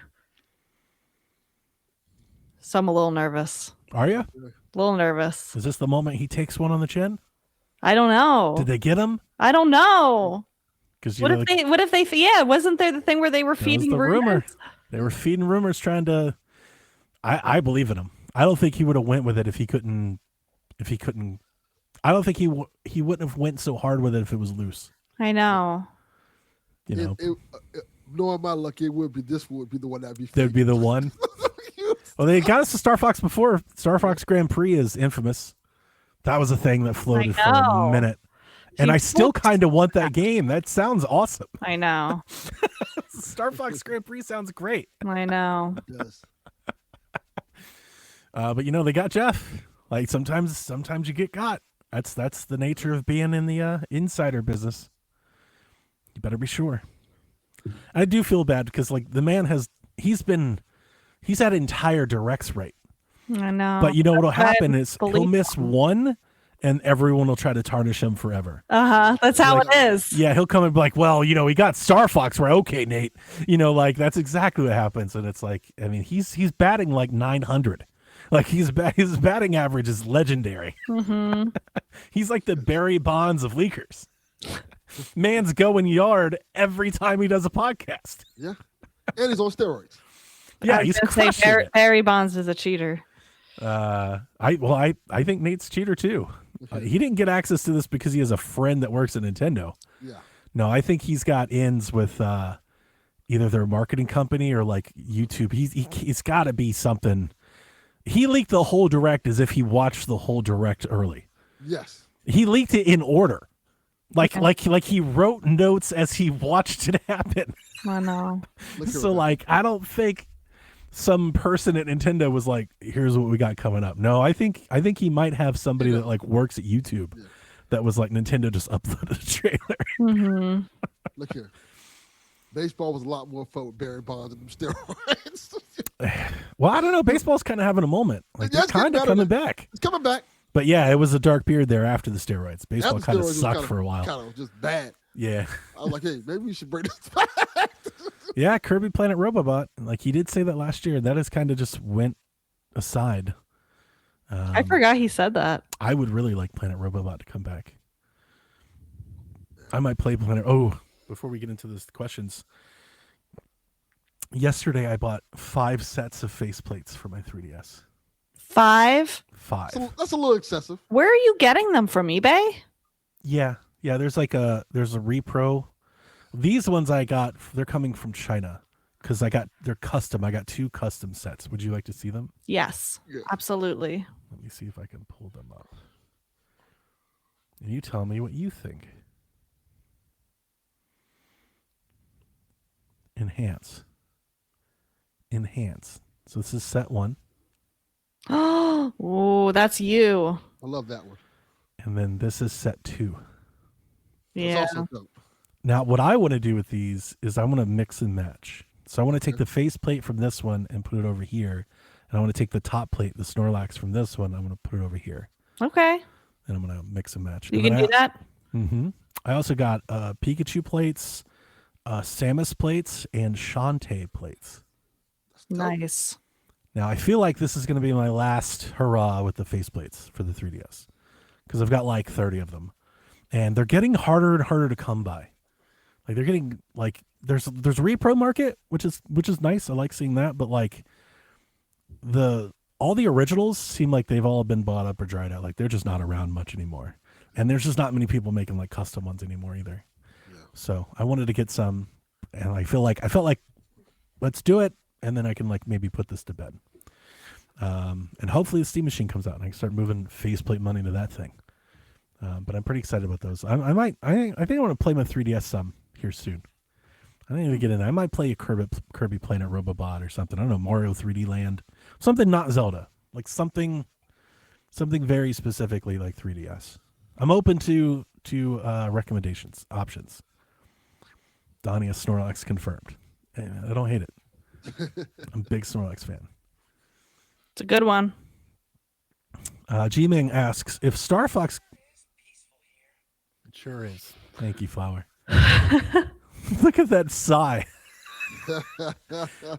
So I'm a little nervous. Are you? A little nervous. Is this the moment he takes one on the chin? I don't know. Did they get him? I don't know. Because what if they? Yeah, wasn't there the thing where they were feeding rumors? They were feeding rumors, trying to. I believe in him. I don't think he would have went with it if he couldn't. I don't think he wouldn't have went so hard with it if it was loose. I know. You know, knowing my luck, it would be this would be the one that'd be. That'd be the one. Well, they got us to Star Fox before. Star Fox Grand Prix is infamous. That was a thing that floated for a minute. And I still kind of want that game. That sounds awesome. I know. Star Fox Grand Prix sounds great. I know. Yes. But they got Jeff. Like sometimes you get got. That's the nature of being in the insider business. You better be sure. I do feel bad because like the man he's had entire directs right. I know. But you know what'll happen is he'll miss one and everyone will try to tarnish him forever. That's how it is. Yeah, he'll come and be like, well, we got Star Fox right. Okay, Nate. Like that's exactly what happens. And it's like, I mean, he's batting like 900. Like his batting average is legendary. Mm-hmm. He's like the Barry Bonds of leakers. Man's going yard every time he does a podcast. Yeah. And he's on steroids. Yeah, he's crushing it. Barry Bonds is a cheater. I think Nate's a cheater too. He didn't get access to this because he has a friend that works at Nintendo. Yeah. No, I think he's got ins with either their marketing company or like YouTube. He's got to be something. He leaked the whole direct as if he watched the whole direct early. Yes. He leaked it in order. Like he wrote notes as he watched it happen. I know. So like I don't think some person at Nintendo was like, here's what we got coming up. No, I think he might have somebody that like works at YouTube that was like, Nintendo just uploaded a trailer. Mm-hmm. Look here. Baseball was a lot more fun with Barry Bonds and them steroids. Well, I don't know. Baseball's kind of having a moment. Like they're kind of coming back. It's coming back. But yeah, it was a dark period there after the steroids. Baseball kind of sucked for a while. Kind of just bad. Yeah. I was like, hey, maybe we should bring this back. Yeah, Kirby Planet Robobot. Like he did say that last year. That has kind of just went aside. I forgot he said that. I would really like Planet Robobot to come back. I might play Planet. Oh, before we get into the questions. Yesterday, I bought 5 sets of faceplates for my 3DS. 5? 5. So that's a little excessive. Where are you getting them from? eBay? Yeah. There's a repro. These ones I got, they're coming from China because they're custom. I got 2 custom sets. Would you like to see them? Yes, Yeah. absolutely. Let me see if I can pull them up. And you tell me what you think. Enhance. So this is set 1. Oh, that's you. I love that one. And then this is set 2. That's Yeah. also dope. Now, what I want to do with these is I want to mix and match. So I want to take the faceplate from this one and put it over here. And I want to take the top plate, the Snorlax from this one. I'm going to put it over here. Okay. And I'm going to mix and match. You can do that? Mm-hmm. I also got Pikachu plates, Samus plates, and Shantae plates. Nice. Now, I feel like this is going to be my last hurrah with the faceplates for the 3DS. Because I've got like 30 of them. And they're getting harder and harder to come by. Like they're getting like there's a repro market, which is nice. I like seeing that, but like all the originals seem like they've all been bought up or dried out. Like they're just not around much anymore. And there's just not many people making like custom ones anymore either. Yeah. So I wanted to get some, and I felt like let's do it, and then I can like maybe put this to bed. And hopefully the Steam Machine comes out and I can start moving faceplate money to that thing. But I'm pretty excited about those. I think I want to play my 3DS some here soon. I didn't even get in there. I might play a Kirby playing a Robobot or something. I don't know, Mario 3D Land, something not Zelda, like something very specifically like 3DS. I'm open to recommendations, options. Donnie, a Snorlax confirmed. I don't hate it. I'm a big Snorlax fan. It's a good one. G-Ming asks if Star Fox. It sure is. Thank you, Flower. Look at that sigh.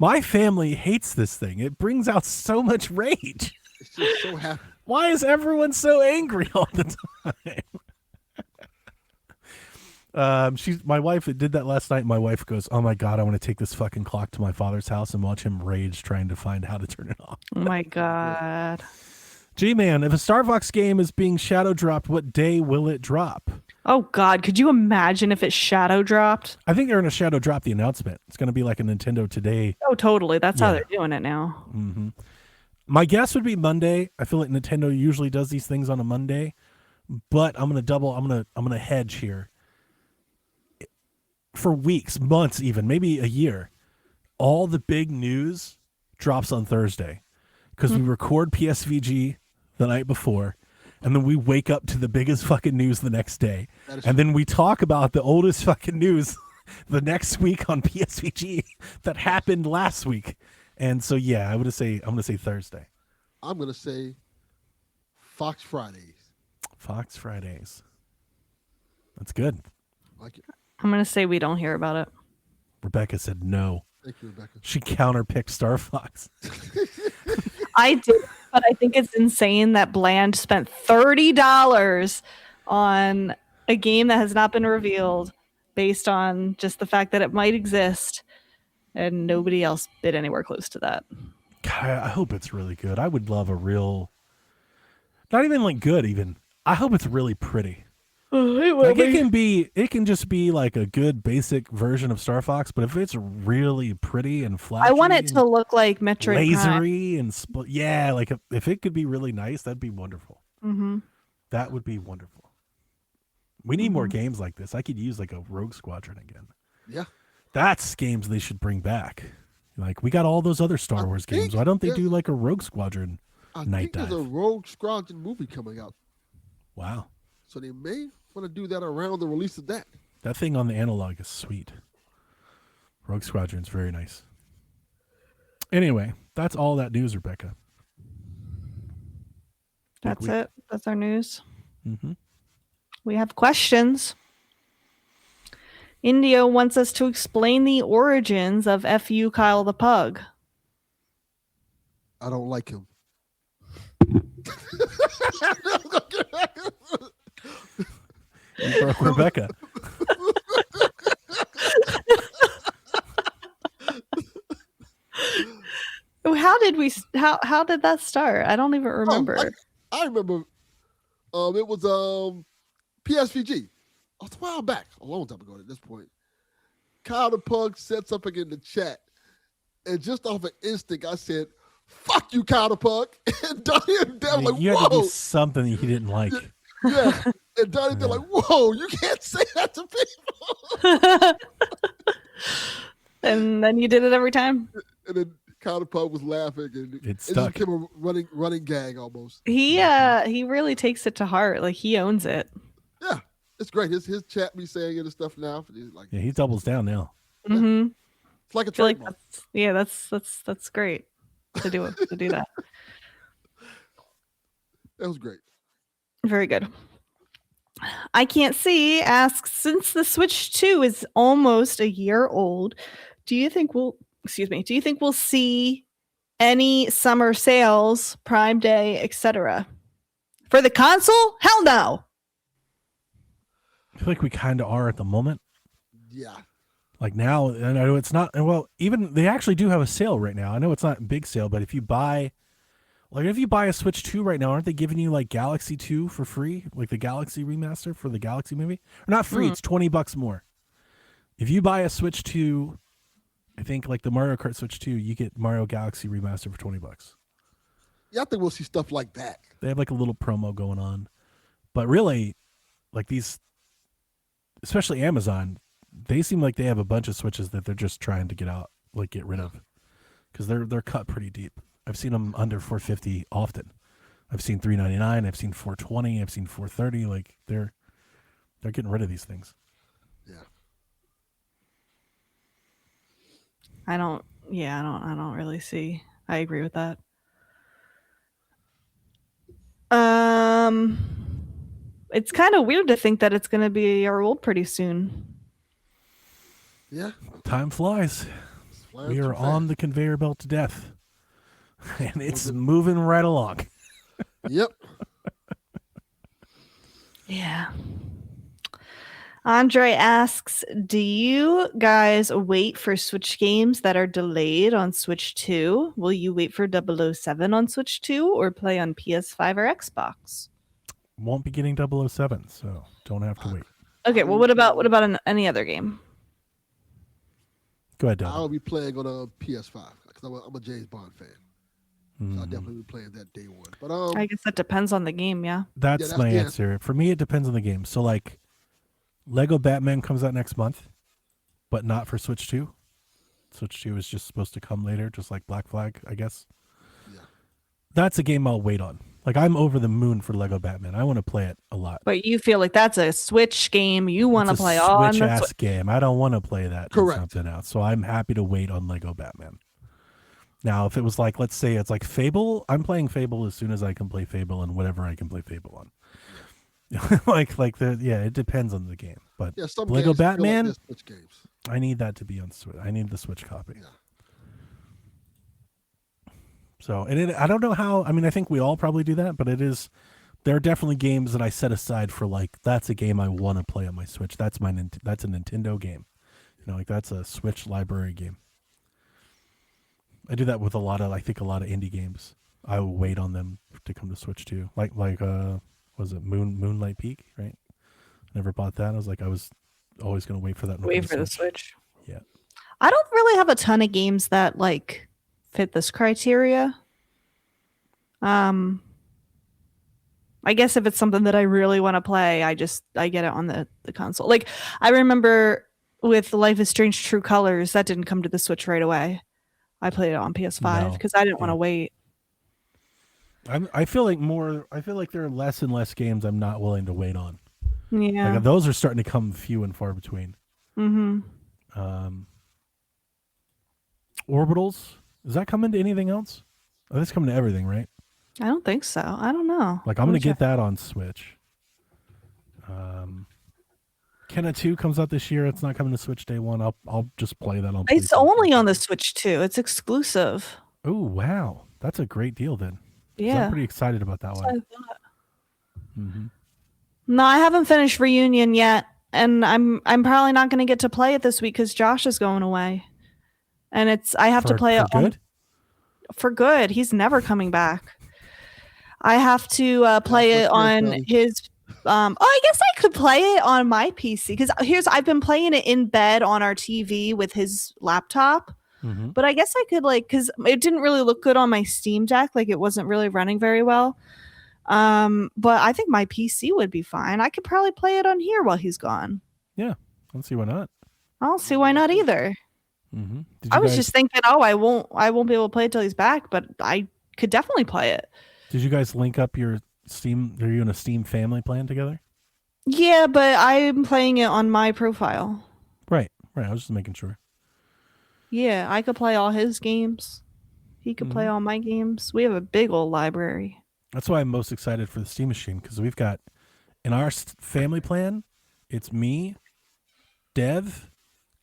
My family hates this thing. It brings out so much rage. It's just so happy. Why is everyone so angry all the time? My wife did that last night. My wife goes, "Oh my God, I want to take this fucking clock to my father's house and watch him rage trying to find how to turn it off." Oh my God. G-Man, if a Star Fox game is being shadow dropped, what day will it drop? Oh God, could you imagine if it shadow dropped? I think they're going to shadow drop the announcement. It's going to be like a Nintendo Today. Oh, totally. That's how they're doing it now. Mm-hmm. My guess would be Monday. I feel like Nintendo usually does these things on a Monday, but I'm going to hedge here. For weeks, months even, maybe a year, all the big news drops on Thursday because we record PSVG the night before, and then we wake up to the biggest fucking news the next day. And then we talk about the oldest fucking news the next week on PSVG that happened last week. And so, yeah, I'm going to say Thursday. I'm going to say Fox Fridays. Fox Fridays. That's good. I like it. I'm going to say we don't hear about it. Rebecca said no. Thank you, Rebecca. She counterpicked Star Fox. I did, but I think it's insane that Bland spent $30 on a game that has not been revealed based on just the fact that it might exist, and nobody else bid anywhere close to that. God, I hope it's really good. I would love a real, not even like good even. I hope it's really pretty. Like it can just be like a good basic version of Star Fox, but if it's really pretty and flashy, I want it to look like Metroid lasery and like if it could be really nice, that'd be wonderful. Mm-hmm. That would be wonderful. We need more games like this. I could use like a Rogue Squadron again. Yeah, that's games they should bring back. Like we got all those other Star Wars games. Why don't they do like a Rogue Squadron night dive? There's a Rogue Squadron movie coming out. Wow. So they may want to do that around the release of that. That thing on the analog is sweet. Rogue Squadron's very nice. Anyway, that's all that news, Rebecca. That's it. That's our news. Mm-hmm. We have questions. Indio wants us to explain the origins of F.U. Kyle the Pug. I don't like him. You broke Rebecca. How did that start? I don't even remember. I remember. It was PSVG. A while back, a long time ago at this point. Kyle the Pug said something in the chat, and just off an instinct, I said, "Fuck you, Kyle the Pug." And Donnie and Dad were like, You had to "Whoa." do something he didn't like. Yeah. And Donnie they're like, "Whoa, you can't say that to people." And then you did it every time. And then Kyle the Pug was laughing, and It it just stuck. became a running gag almost. He really takes it to heart. Like he owns it. Yeah, it's great. His chat be saying it and stuff now. Like, Yeah, he doubles down now. Mm-hmm. it's like a I feel like trademark. that's great to do that. That was great. Very good. I Can't See asks, since the Switch 2 is almost a year old, do you think we'll see any summer sales, Prime Day, etc.? For the console? Hell no. I feel like we kind of are at the moment. Yeah. Like now, I know it's not. Well, even they actually do have a sale right now. I know it's not a big sale, but if you buy a Switch 2 right now, aren't they giving you like Galaxy 2 for free? Like the Galaxy remaster for the Galaxy movie? Or not free, it's $20 more. If you buy a Switch 2, I think like the Mario Kart Switch 2, you get Mario Galaxy remaster for $20. Yeah, I think we'll see stuff like that. They have like a little promo going on. But really, like these, especially Amazon, they seem like they have a bunch of Switches that they're just trying to get rid of. Because they're cut pretty deep. I've seen them under $450 often. I've seen $399. I've seen $420. I've seen $430. Like they're getting rid of these things. Yeah. I don't really see. I agree with that. It's kind of weird to think that it's going to be a year old pretty soon. Yeah. Time flies. We are on the conveyor belt to death. And it's moving right along. Yep. Yeah. Andre asks, do you guys wait for Switch games that are delayed on Switch 2? Will you wait for 007 on Switch 2 or play on PS5 or Xbox? Won't be getting 007, so don't have to wait. Okay, well, what about any other game? Go ahead, Doug. I'll be playing on a PS5 because I'm a James Bond fan. So I'll definitely be playing that day one. But I guess that depends on the game, yeah. That's my answer. For me, it depends on the game. So like Lego Batman comes out next month, but not for Switch 2. Switch 2 is just supposed to come later, just like Black Flag, I guess. Yeah. That's a game I'll wait on. Like I'm over the moon for Lego Batman. I want to play it a lot. But you feel like that's a Switch game you want to play on Switch the ass game. I don't want to play that. Correct. Something else. So I'm happy to wait on Lego Batman. Now, if it was like, let's say it's like Fable, I'm playing Fable as soon as I can play Fable and whatever I can play Fable on. It depends on the game. But yeah, some Lego games feel Batman, like Switch games. I need that to be on Switch. I need the Switch copy. Yeah. So, I don't know how. I mean, I think we all probably do that, but there are definitely games that I set aside for like that's a game I want to play on my Switch. That's a Nintendo game. Like that's a Switch library game. I do that with a lot of indie games. I will wait on them to come to Switch too. Like was it Moonlight Peak, right? Never bought that. I was always going to wait for that. Wait for the Switch. Yeah. I don't really have a ton of games that like fit this criteria. I guess if it's something that I really want to play, I get it on the console. Like I remember with Life is Strange True Colors, that didn't come to the Switch right away. I played it on PS5 because I didn't want to wait. I feel like there are less and less games I'm not willing to wait on. Yeah. Like those are starting to come few and far between. Mm-hmm. Orbitals, does that come into anything else? Oh, that's coming to everything, right? I don't think so. I don't know. Like I'm going to get that on Switch. Kenna 2 comes out this year. It's not coming to Switch day one. I'll just play that on. It's only on the Switch too. It's exclusive. Oh wow, that's a great deal then. Yeah, I'm pretty excited about that one. Mm-hmm. No, I haven't finished Reunion yet, and I'm probably not going to get to play it this week because Josh is going away, and I have to play it for good. He's never coming back. I have to play it on his I guess I could play it on my PC because I've been playing it in bed on our TV with his laptop. Mm-hmm. But I guess I could because it didn't really look good on my Steam Deck. Like it wasn't really running very well. But I think my PC would be fine. I could probably play it on here while he's gone. Yeah, I don't see why not. I don't see why not either. Mm-hmm. I was just thinking, I won't be able to play it till he's back, but I could definitely play it. Did you guys link up your Steam? Are you in a Steam family plan together? Yeah, but I'm playing it on my profile. Right. I was just making sure. Yeah, I could play all his games. He could play all my games. We have a big old library. That's why I'm most excited for the Steam Machine, because we've got, in our family plan, it's me, Dev,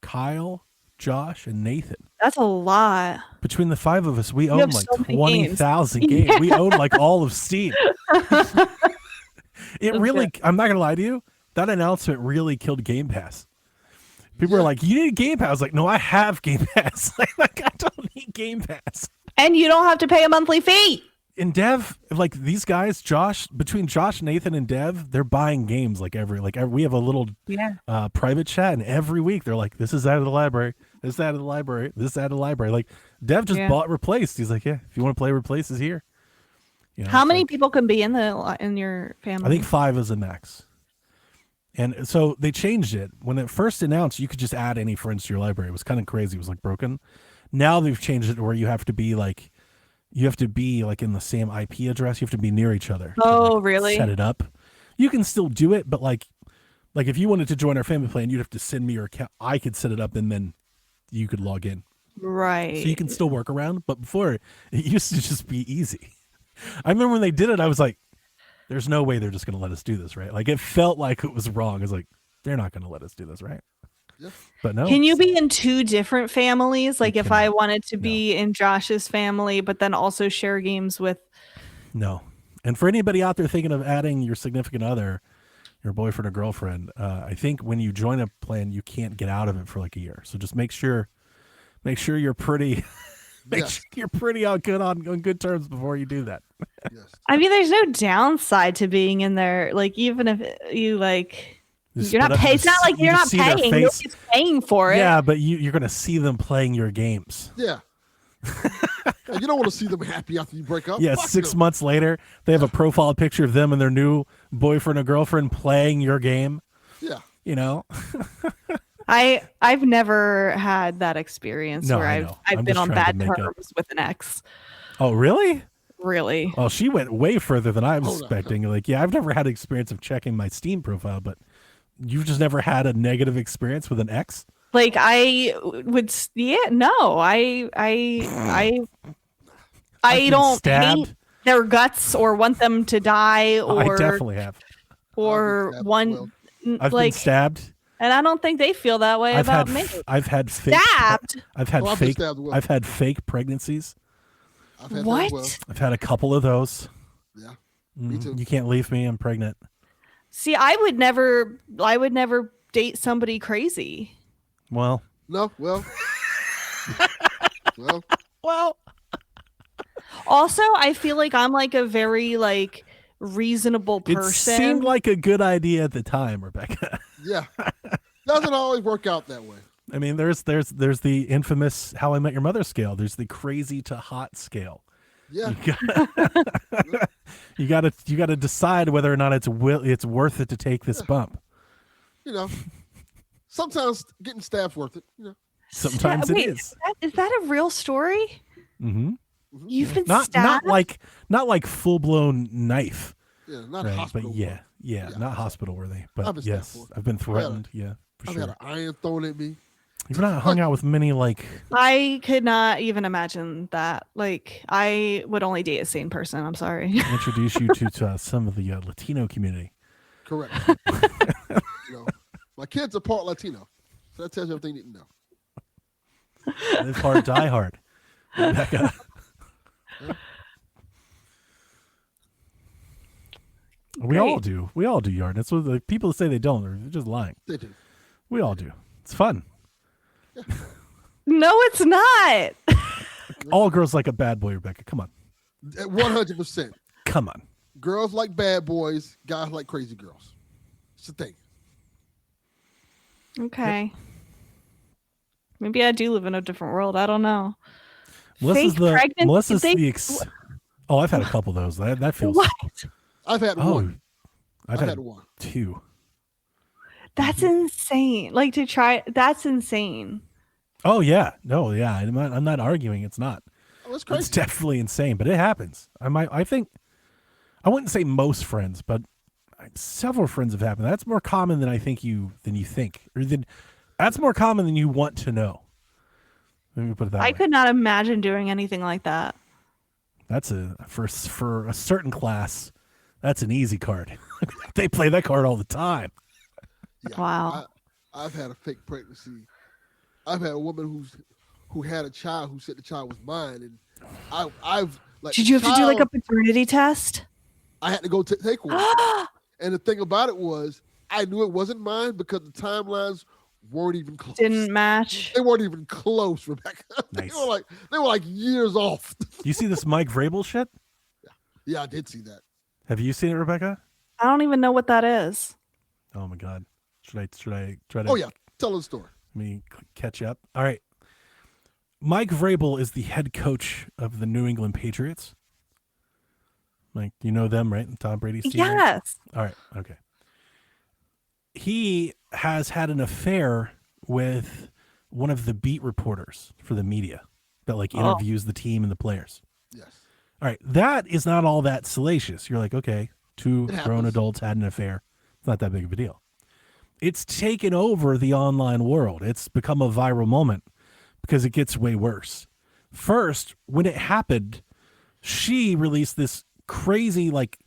Kyle, Josh, and Nathan. That's a lot. Between the 5 of us, we own have like so many 20,000 games. Yeah. We own like all of Steam. It really, I'm not going to lie to you, that announcement really killed Game Pass. People were like, you need Game Pass. I was like, no, I have Game Pass. like I don't need Game Pass. And you don't have to pay a monthly fee. In Dev, like these guys, between Josh, Nathan, and Dev, they're buying games we have a little private chat, and every week they're like, this is out of the library, this is out of the library, this is out of the library. Like Dev just bought Replaced. He's like, yeah, if you want to play Replaced, is here. You know, how many people can be in your family? I think 5 is the max. And so they changed it. When it first announced, you could just add any friends to your library. It was kind of crazy. It was like broken. Now they've changed it to where you have to be in the same IP address. You have to be near each other. Oh, really? Set it up. You can still do it, but like if you wanted to join our family plan, you'd have to send me your account. I could set it up, and then you could log in. Right. So you can still work around. But before, it used to just be easy. I remember when they did it, I was like, there's no way they're just going to let us do this, right? Like it felt like it was wrong. I was like, they're not going to let us do this, right? Yeah. But no. Can you be in 2 different families? Like if I wanted to be No. in Josh's family, but then also share games with. No. And for anybody out there thinking of adding your significant other, your boyfriend or girlfriend, I think when you join a plan, you can't get out of it for like a year. So just make sure you're pretty, sure you're pretty on good terms before you do that. Yes. I mean, there's no downside to being in there. Like even if you you're not paying. It's not like you're not paying. Nobody's paying for it. Yeah, but you're going to see them playing your games. Yeah. And you don't want to see them happy after you break up. Yeah, Fuck 6 them. months later, they have a profile picture of them and their new boyfriend or girlfriend playing your game. Yeah. You know? I've never had that experience No, where I I've know. I'm been just on trying to bad make up. terms with an ex. Oh, really? Really? Well, she went way further than I was Hold on. expecting. Like, yeah, I've never had experience of checking my Steam profile, but you've just never had a negative experience with an ex? Like I would, no, I don't stabbed. hate their guts or want them to die I or definitely have. or I've been stabbed as one well. I've been stabbed. and I don't think they feel that way about me. I've had fake. Stabbed? I've had Oh, I've been fake. stabbed as well. I've had fake pregnancies. I've had What? that as well. I've had a couple of those. Yeah. Me too. You can't leave me. I'm pregnant. See, I would never date somebody crazy. Well. No, well. Well. Also, I feel like I'm like a very reasonable person. It seemed like a good idea at the time, Rebecca. Yeah. Doesn't always work out that way. I mean, there's the infamous How I Met Your Mother scale. There's the crazy to hot scale. Yeah. You gotta decide whether or not it's worth it to take this bump. You know, sometimes getting stabbed's worth it. You know. Sometimes Wait, it is. Is that a real story? Mm-hmm. You've been Not stabbed? not like full blown knife. Yeah, not Right, hospital. but yeah, not hospital worthy. But I've been stabbed yes, before. I've been threatened. Yeah, for I've sure. had an iron thrown at me. You've not hung out with many I could not even imagine that. I would only date a sane person. I'm sorry. introduce you to some of the Latino community. Correct. You know, my kids are part Latino, so that tells you everything you need to know. Live hard, die hard. Rebecca. We all do. We all do yard. That's what the people that say they don't are just lying. They do. We all do. It's fun. No, it's not. All girls like a bad boy, Rebecca. Come on. 100%. Come on. girls like bad boys, guys like crazy girls. It's the thing. Okay. Maybe I do live in a different world. I don't know. Melissa's Pregnant. Oh, I've had a couple of those. That feels. What? I've had one. I've had one. 2. That's insane. Like to try. That's insane. Oh yeah, no, yeah. I'm not arguing. It's not. Oh, that's crazy. It's definitely insane, but it happens. I think. I wouldn't say most friends, but several friends have happened. That's more common than you think, or that's more common than you want to know. Let me put it that way. I could not imagine doing anything like that. That's for a certain class. That's an easy card. They play that card all the time. Yeah, Wow. I've had a fake pregnancy. I've had a woman who had a child who said the child was mine, and I've like. Did you have to do like a paternity test? I had to go take one. And the thing about it was, I knew it wasn't mine because the timelines weren't even close. Didn't match. They weren't even close, Rebecca. Nice. They were like years off. You see this Mike Vrabel shit? Yeah, I did see that. Have you seen it, Rebecca? I don't even know what that is. Oh my God. Should I try to? Oh yeah, tell the story. Let me catch up. All right. Mike Vrabel is the head coach of the New England Patriots. Like, you know them, right? Tom Brady's team. Yes. All right. Okay. He has had an affair with one of the beat reporters for the media that like interviews the team and the players. Yes. All right. That is not all that salacious. You're like, okay, 2 grown adults had an affair. It's not that big of a deal. It's taken over the online world. It's become a viral moment because it gets way worse. First, when it happened, she released this crazy like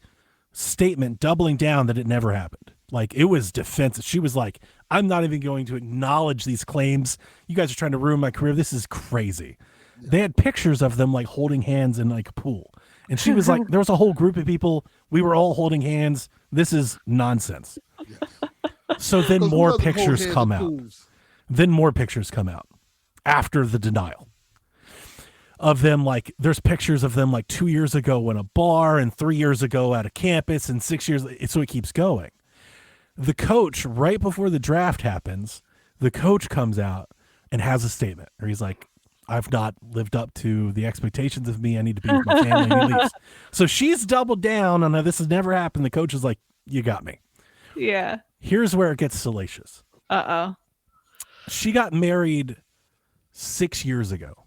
statement doubling down that it never happened. Like it was defensive. She was like, I'm not even going to acknowledge these claims. You guys are trying to ruin my career. This is crazy. Yeah. They had pictures of them like holding hands in like a pool. And she was like, there was a whole group of people. We were all holding hands. This is nonsense. Yes. So then more pictures come out. Then more pictures come out after the denial. Of them, like there's pictures of them like 2 years ago in a bar and 3 years ago at a campus and 6 years. So it keeps going. The coach, right before the draft happens, the coach comes out and has a statement where he's like, I've not lived up to the expectations of me. I need to be with my family. And he leaves. So she's doubled down on how this has never happened. The coach is like, you got me. Yeah. Here's where it gets salacious. Uh-oh. She got married 6 years ago.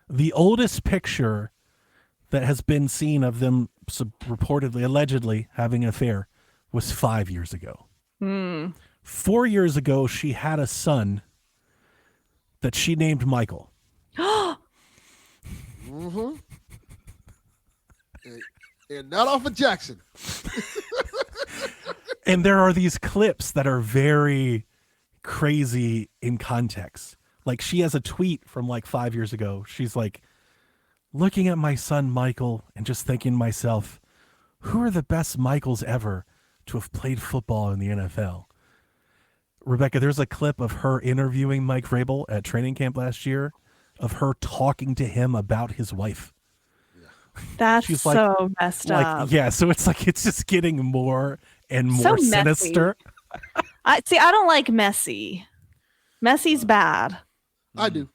The oldest picture that has been seen of them reportedly, allegedly having an affair was 5 years ago. 4 years ago, she had a son that she named Michael. Mm-hmm. And not off of Jackson. And there are these clips that are very crazy in context. Like she has a tweet from like 5 years ago. She's like, looking at my son Michael and just thinking to myself, who are the best Michaels ever to have played football in the NFL? Rebecca, there's a clip of her interviewing Mike Vrabel at training camp last year, of her talking to him about his wife. That's She's like, so messed up. Yeah, so it's like it's just getting more and more sinister. I don't like messy. Messy's bad. I do.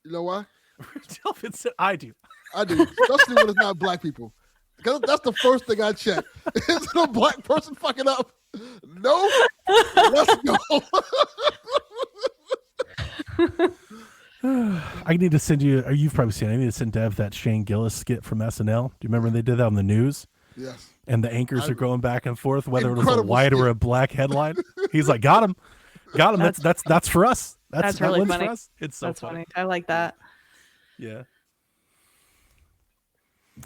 You know why? I do. I do. Especially when it's not black people. Because that's the first thing I check. Is it a black person fucking up? No. Let's go. I need to send you, or you've probably seen it, I need to send Dev that Shane Gillis skit from SNL. Do you remember when they did that on the news? Yes. And the anchors are going back and forth, whether it was a white or a black headline. He's like, got him. That's for us. That's really funny. For us. It's so funny. I like that. Yeah.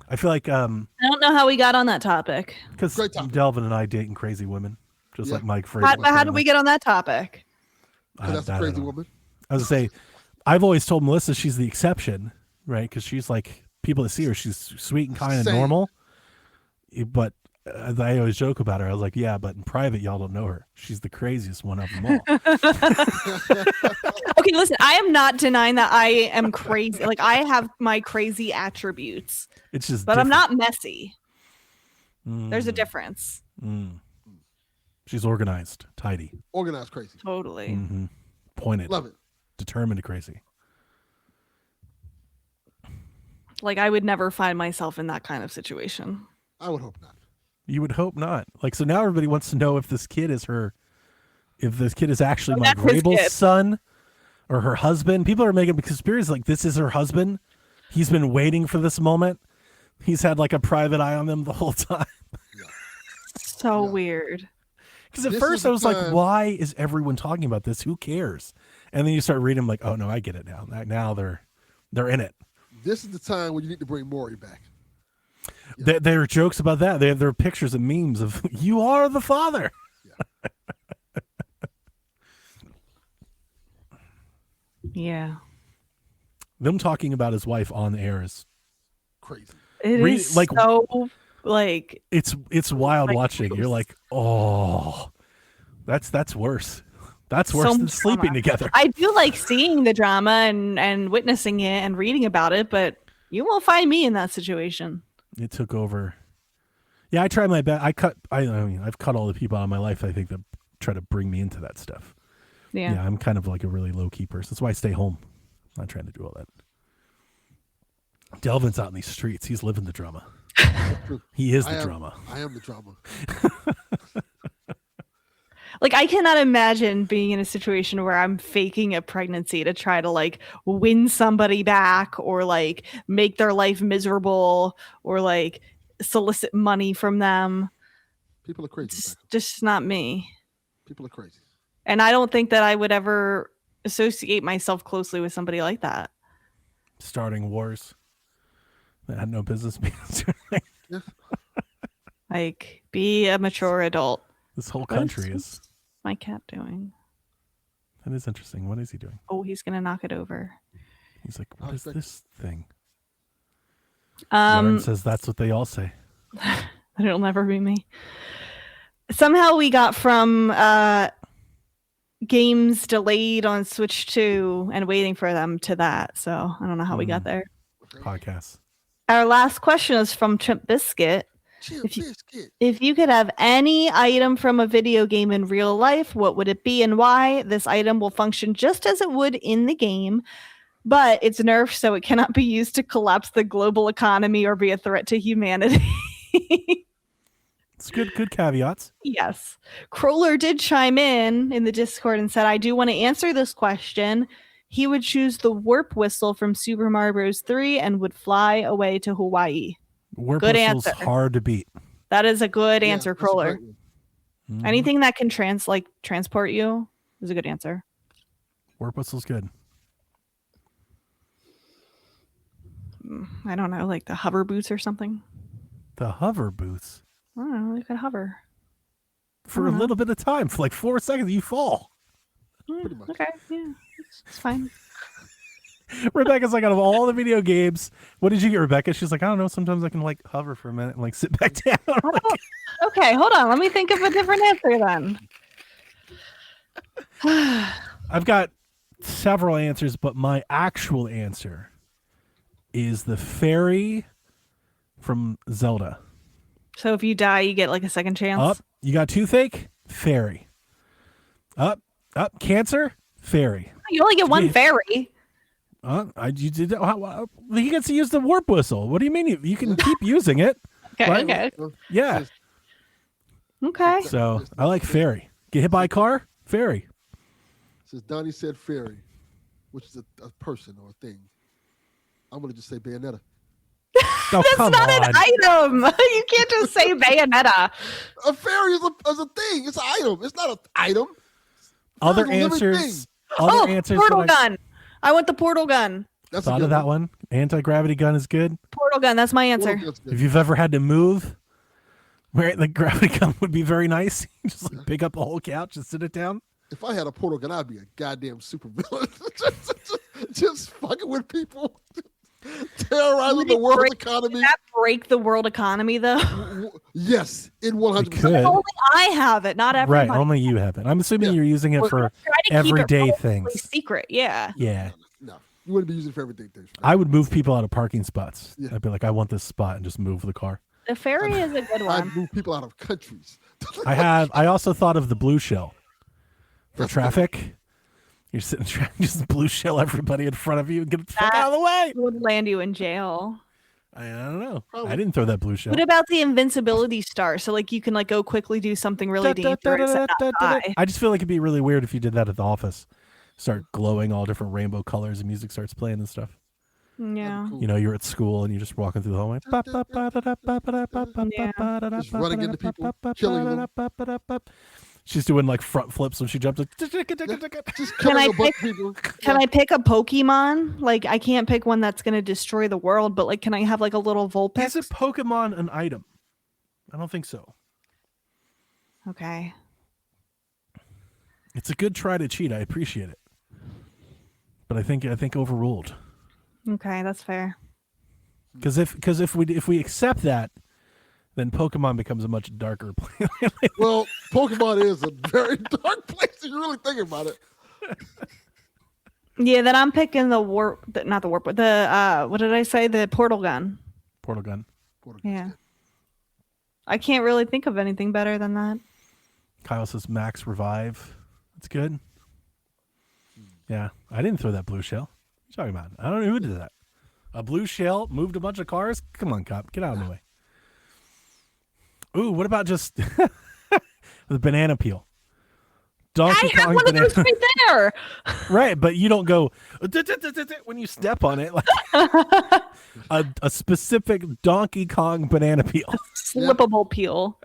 I feel like I don't know how we got on that topic. Because Delvin and I dating crazy women, just like Mike Vrabel. How did we get on that topic? That's a crazy woman. I was gonna say, I've always told Melissa she's the exception, right? Because she's like, people that see her, she's sweet and kind and normal. But I always joke about her. I was like, yeah, but in private, y'all don't know her. She's the craziest one of them all. Okay, listen, I am not denying that I am crazy. Like, I have my crazy attributes. It's just but different. I'm not messy. There's a difference. She's organized, tidy, Organized crazy. Totally. pointed, Love it. determined crazy. Like I would never find myself in that kind of situation. I would hope not. You would hope not. Like, so now everybody wants to know if this kid is actually Mike that's his Vrabel's kid. son or her husband. People are making conspiracies like this is her husband. He's been waiting for this moment. He's had like a private eye on them the whole time. So weird. Because at This first is I the was like, time- why is everyone talking about this? Who cares? And then you start reading them like, oh no, I get it now. Now they're in it. This is the time when you need to bring Maury back. There are jokes about that. There are pictures and memes of you are the father. Yeah. Them talking about his wife on air is Crazy. It Re- is like- so like it's wild Like, watching. You're gross. like, oh, that's worse. That's worse So than much sleeping drama. together. I do like seeing the drama and witnessing it and reading about it, but you won't find me in that situation. It took over. Yeah, I try my best. I mean, I've cut all the people out of my life, I think, that try to bring me into that stuff. Yeah. I'm kind of like a really low key person. That's why I stay home. I'm not trying to do all that. Delvin's out in these streets. He's living the drama. True. He is the drama. I am the drama. Like I cannot imagine being in a situation where I'm faking a pregnancy to try to like win somebody back or like make their life miserable or like solicit money from them. People are crazy. It's Rebecca. just not me. People are crazy. And I don't think that I would ever associate myself closely with somebody like that. Starting wars that had no business being. Like be a mature adult. This whole country What's is. my cat doing? That is interesting. What is he doing? Oh, he's gonna knock it over. He's like, Oh, what is thank- this thing? Lauren Um, says that's what they all say. it'll never be me. Somehow we got from games delayed on Switch 2 and waiting for them to that. So I don't know how we got there. Podcasts. Our last question is from Chimp Biscuit. Chill, If you- biscuit. If you could have any item from a video game in real life, what would it be and why? This item will function just as it would in the game, but it's nerfed so it cannot be used to collapse the global economy or be a threat to humanity. It's good caveats. Yes. Crawler did chime in the Discord and said, I do want to answer this question. He would choose the warp whistle from Super Mario Bros. 3 and would fly away to Hawaii. Warp Good whistle's answer. hard to beat. That is a good Yeah, answer, that's a Crawler. great one. Mhm. Anything that can transport you is a good answer. Warp whistle's good. I don't know, like the hover boots or something. The hover boots. I don't know, you could hover. For a little bit of time, for like 4 seconds, you fall. Pretty much. Okay, yeah, it's fine. Rebecca's like, out of all the video games, what did you get, Rebecca? She's like, I don't know. Sometimes I can like hover for a minute and like sit back down. I'm like, Okay, hold on. Let me think of a different answer then. I've got several answers, but my actual answer is the fairy from Zelda. So if you die, you get like a second chance. Up, you got toothache, fairy. Up, cancer, fairy. You only get one Yeah. fairy. You did. He gets to use the warp whistle. What do you mean? You can keep using it. Okay, Right. okay, Yeah. okay. So I like fairy. Get hit by a car, fairy. Since Donnie said fairy, which is a person or a thing, I'm gonna just say Bayonetta. Oh, That's come not on. an item. You can't just say Bayonetta. A fairy is a thing. It's an item. It's not an item. Other Fairy's a living answers. thing. Other answers. Portal that I gun. I want the portal gun. That's a thought good of that one. Anti-gravity gun is good. Portal gun. That's my answer. Portal gun's good. If you've ever had to move, where the gravity gun would be very nice. Just like pick up the whole couch and sit it down. If I had a portal gun, I'd be a goddamn supervillain. just fucking with people, terrorizing Would the it world break- economy. Did that break the world economy though? Yes, in 100%. could. Only I have it, not everybody. Right. Only you have it. I'm assuming Yeah. you're using it We're for gonna try to keep it everyday relatively things. secret. Yeah. Yeah. No, you wouldn't be using it for everything. Things, I would move people out of parking spots. Yeah. I'd be like, I want this spot and just move the car. The fairy is a good I've one. moved people out of countries. I also thought of the blue shell for traffic. You're sitting trying to just blue shell everybody in front of you and get the fuck out of the way. Would land you in jail. I don't know. Probably. I didn't throw that blue shell. What about the invincibility star? So like you can like go quickly do something really dangerous and not die. I just feel like it'd be really weird if you did that at the office. Start glowing all different rainbow colors and music starts playing and stuff. Yeah. Cool. You know, you're at school and you're just walking through the hallway. Just running into people, killing them. She's doing like front flips when she jumps. Just Can I killing a bunch of people. Can I pick a Pokemon? Like I can't pick one that's gonna destroy the world, but like can I have like a little Vulpix? Is a Pokemon an item? I don't think so. Okay. It's a good try to cheat. I appreciate it. But I think overruled. Okay, that's fair. Because if we accept that, then Pokemon becomes a much darker place. Well, Pokemon is a very dark place if you really think about it. Yeah, then I'm picking the warp, not the warp, but the what did I say? The portal gun. Portal gun. Yeah. I can't really think of anything better than that. Kyle says Max Revive. That's good. Yeah, I didn't throw that blue shell. What are you talking about? I don't know who did that. A blue shell moved a bunch of cars? Come on, cop. Get out of the way. Ooh, what about just the banana peel? Donkey I have Kong one of those right there. Right, but you don't go when you step on it. Like a specific Donkey Kong banana peel. Slippable peel.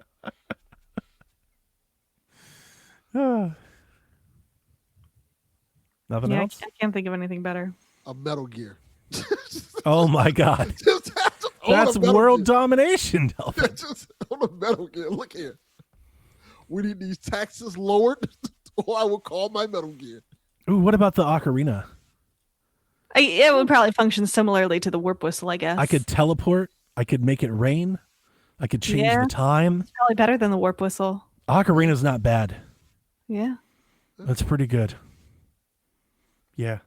Nothing Yeah, else? I can't think of anything better. A Metal Gear. Oh my God. Just own a That's Metal world Gear. domination, Delvin. Just own a Metal Gear. Look here. We need these taxes lowered, or I will call my Metal Gear. Ooh, what about the ocarina? It would probably function similarly to the warp whistle, I guess. I could teleport. I could make it rain. I could change Yeah. the time. It's probably better than the warp whistle. Ocarina's not bad. Yeah. That's pretty good. Yeah.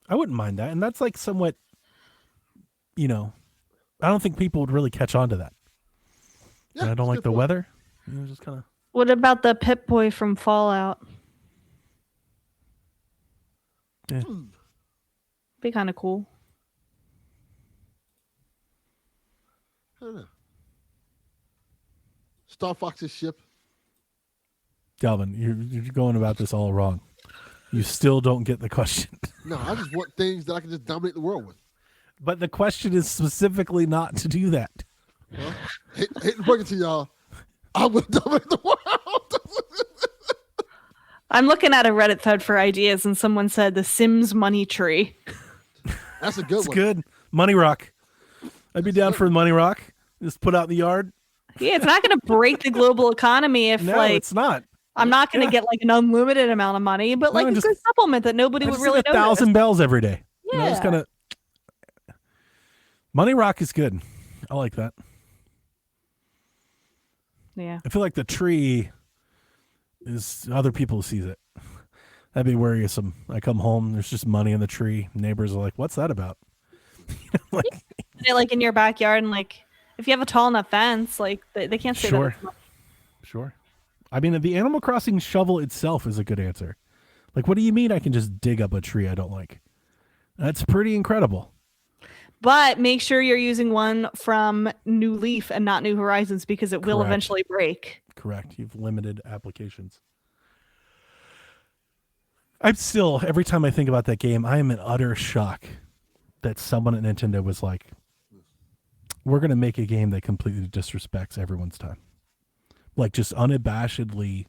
I wouldn't mind that. And that's like somewhat, I don't think people would really catch on to that. Yeah, And I don't that's like a the good point. weather. Just kind of. What about the Pip-Boy from Fallout? Yeah. Be kind of cool. I don't know. Star Fox's ship. Galvin, you're going about this all wrong. You still don't get the question. No, I just want things that I can just dominate the world with. But the question is specifically not to do that. Well, hate to break it to y'all. I would dominate the world. I'm looking at a Reddit thread for ideas, and someone said the Sims money tree. That's a good It's one. good. Money Rock. I'd be down for Money Rock. Just put out in the yard. Yeah, it's not going to break the global economy if, No, like, it's not. I'm not going to get, like, an unlimited amount of money, but, like, No, a just- good supplement that nobody I would just really get notice. 1,000 bells every day. Yeah. It's kind of. Money Rock is good. I like that. Yeah. I feel like the tree is other people sees it. That'd be worrisome. I come home, there's just money in the tree. Neighbors are like, "What's that about?" Like, Put it, like, in your backyard, and, like, if you have a tall enough fence, like, they can't say Sure. that. sure. I mean, the Animal Crossing shovel itself is a good answer. Like, what do you mean I can just dig up a tree I don't like? That's pretty incredible. But make sure you're using one from New Leaf and not New Horizons, because it will Correct. eventually break. Correct. You've limited applications. I'm still, every time I think about that game, I am in utter shock that someone at Nintendo was like, we're going to make a game that completely disrespects everyone's time. Like, just unabashedly,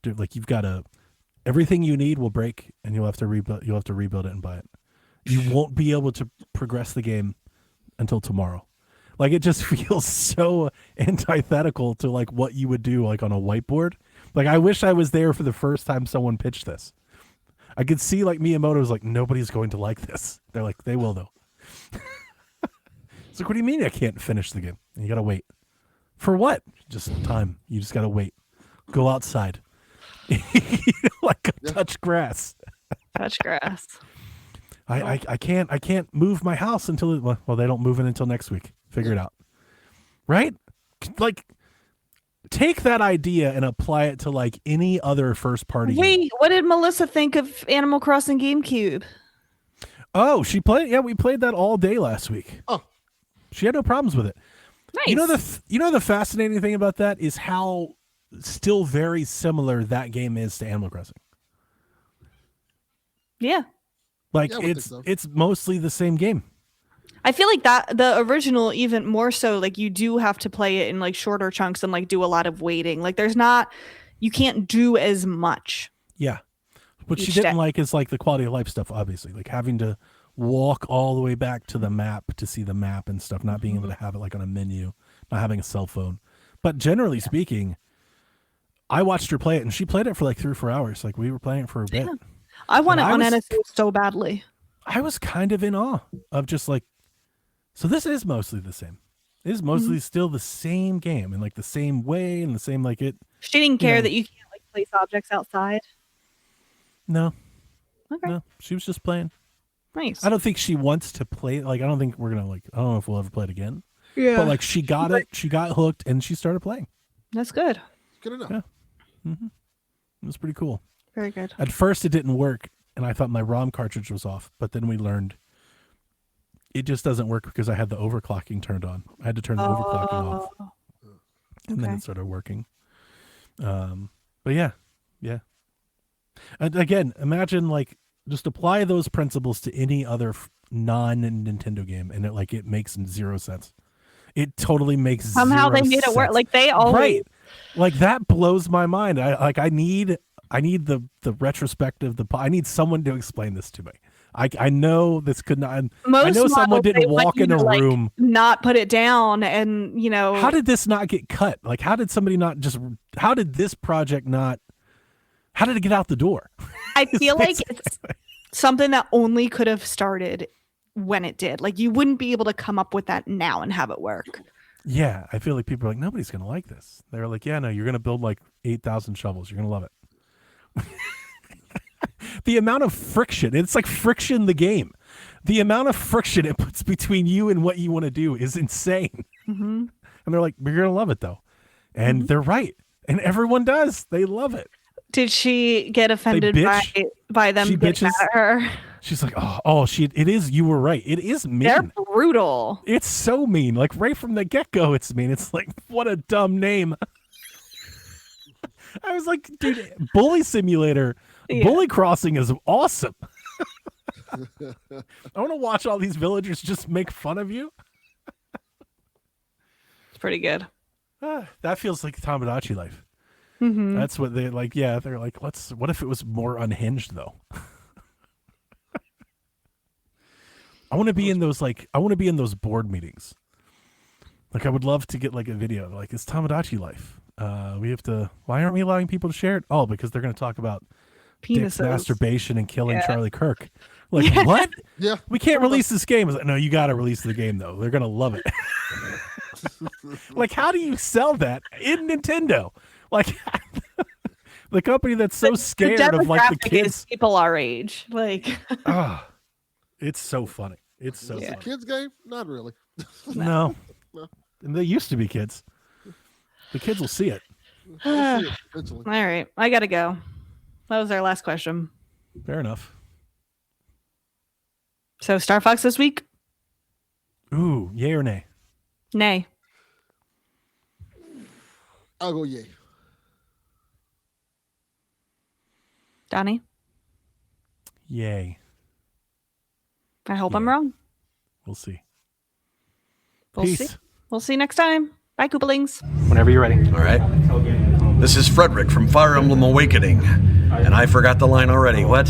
like, you've got to, everything you need will break and you'll have to rebuild it and buy it. You won't be able to progress the game until tomorrow. Like, it just feels so antithetical to, like, what you would do, like, on a whiteboard. Like, I wish I was there for the first time someone pitched this. I could see, like, Miyamoto's like, nobody's going to like this. They're like, they will, though. It's like, what do you mean I can't finish the game? You got to wait. For what? Just time. You just got to wait. Go outside. Like, touch grass. Touch grass. I can't move my house until well, they don't move it until next week. Figure it out. right? Like, take that idea and apply it to like any other first party game. Wait, what did Melissa think of Animal Crossing GameCube? Oh, she played. Yeah, we played that all day last week. Oh, She had no problems with it. Nice. You know the fascinating thing about that is how still very similar that game is to Animal Crossing. Yeah. Like Yeah, I would think so. it's mostly the same game. I feel like that the original even more so, like you do have to play it in like shorter chunks and like do a lot of waiting. Like you can't do as much. Yeah. What she Each didn't day. like is like the quality of life stuff, obviously. Like having to walk all the way back to the map to see the map and stuff, not being able to have it like on a menu, not having a cell phone. But generally speaking, I watched her play it and she played it for like 3 or 4 hours. Like we were playing it for a bit. I want it And on I was- NSA so badly. I was kind of in awe of just like, so this is mostly the same. It is mostly still the same game and like the same way and the same like it. She didn't care know. that you can't like place objects outside. No, Okay. no, she was just playing. Nice. I don't think she wants to play. Like, I don't think we're gonna like. I don't know if we'll ever play it again. Yeah. But like, she got it. She got hooked, and she started playing. That's good. good enough. Yeah. It was pretty cool. Very good. At first, it didn't work, and I thought my ROM cartridge was off. But then we learned it just doesn't work because I had the overclocking turned on. I had to turn the overclocking off, and then okay. it started working. But yeah. And again, imagine like just apply those principles to any other non-Nintendo game, and it makes zero sense. It totally makes Somehow they made it work. sense. Like they always. Right. Like that blows my mind. I need the retrospective. I need someone to explain this to me. I know this could not. I Most know someone models, they didn't want walk you in a to, like, room. not put it down, and How did this not get cut? Like, how did somebody not just? How did this project not? How did it get out the door? I feel like it's something that only could have started when it did. Like you wouldn't be able to come up with that now and have it work. Yeah, I feel like people are like, nobody's gonna like this. They're like, yeah, no, you're gonna build like 8,000 shovels. You're gonna love it. The amount of friction, it's like friction the game. The amount of friction it puts between you and what you want to do is insane. Mm-hmm. And they're like, you're gonna love it though. And they're right. And everyone does. They love it. Did she get offended bitch. by them She getting bitches. mad at her? She's like, it is, you were right. It is mean. They're brutal. It's so mean. Like right from the get-go, it's mean. It's like, what a dumb name. I was like, dude, Bully Simulator, Yeah. Bully Crossing is awesome. I want to watch all these villagers just make fun of you. It's pretty good. That feels like Tamagotchi life. Mm-hmm. That's what they like. Yeah, they're like, what if it was more unhinged though? I want to be in those board meetings. Like I would love to get like a video like it's Tamagotchi life. Why aren't we allowing people to share it? Oh, because they're going to talk about Dick's Penises. masturbation and killing Yeah. Charlie Kirk. Like what? Yeah. We can't release this game. I was like, no, you got to release the game though. They're going to love it. Like how do you sell that in Nintendo? Like the company that's so scared of like the demographic kids. is people our age. Like Ah, it's so funny. It's so It's a funny. kids game? Not really. No. No. And they used to be kids. The kids will see it. We'll see it eventually. all right, I gotta go. That was our last question. Fair enough. So Star Fox this week? Ooh, yay or nay? Nay. I'll go yay. Donnie? Yay. I hope I'm Yeah. wrong. We'll see. We'll Peace. see. We'll see you next time. Bye, Koopalings. Whenever you're ready. All right. This is Frederick from Fire Emblem Awakening. And I forgot the line already. What?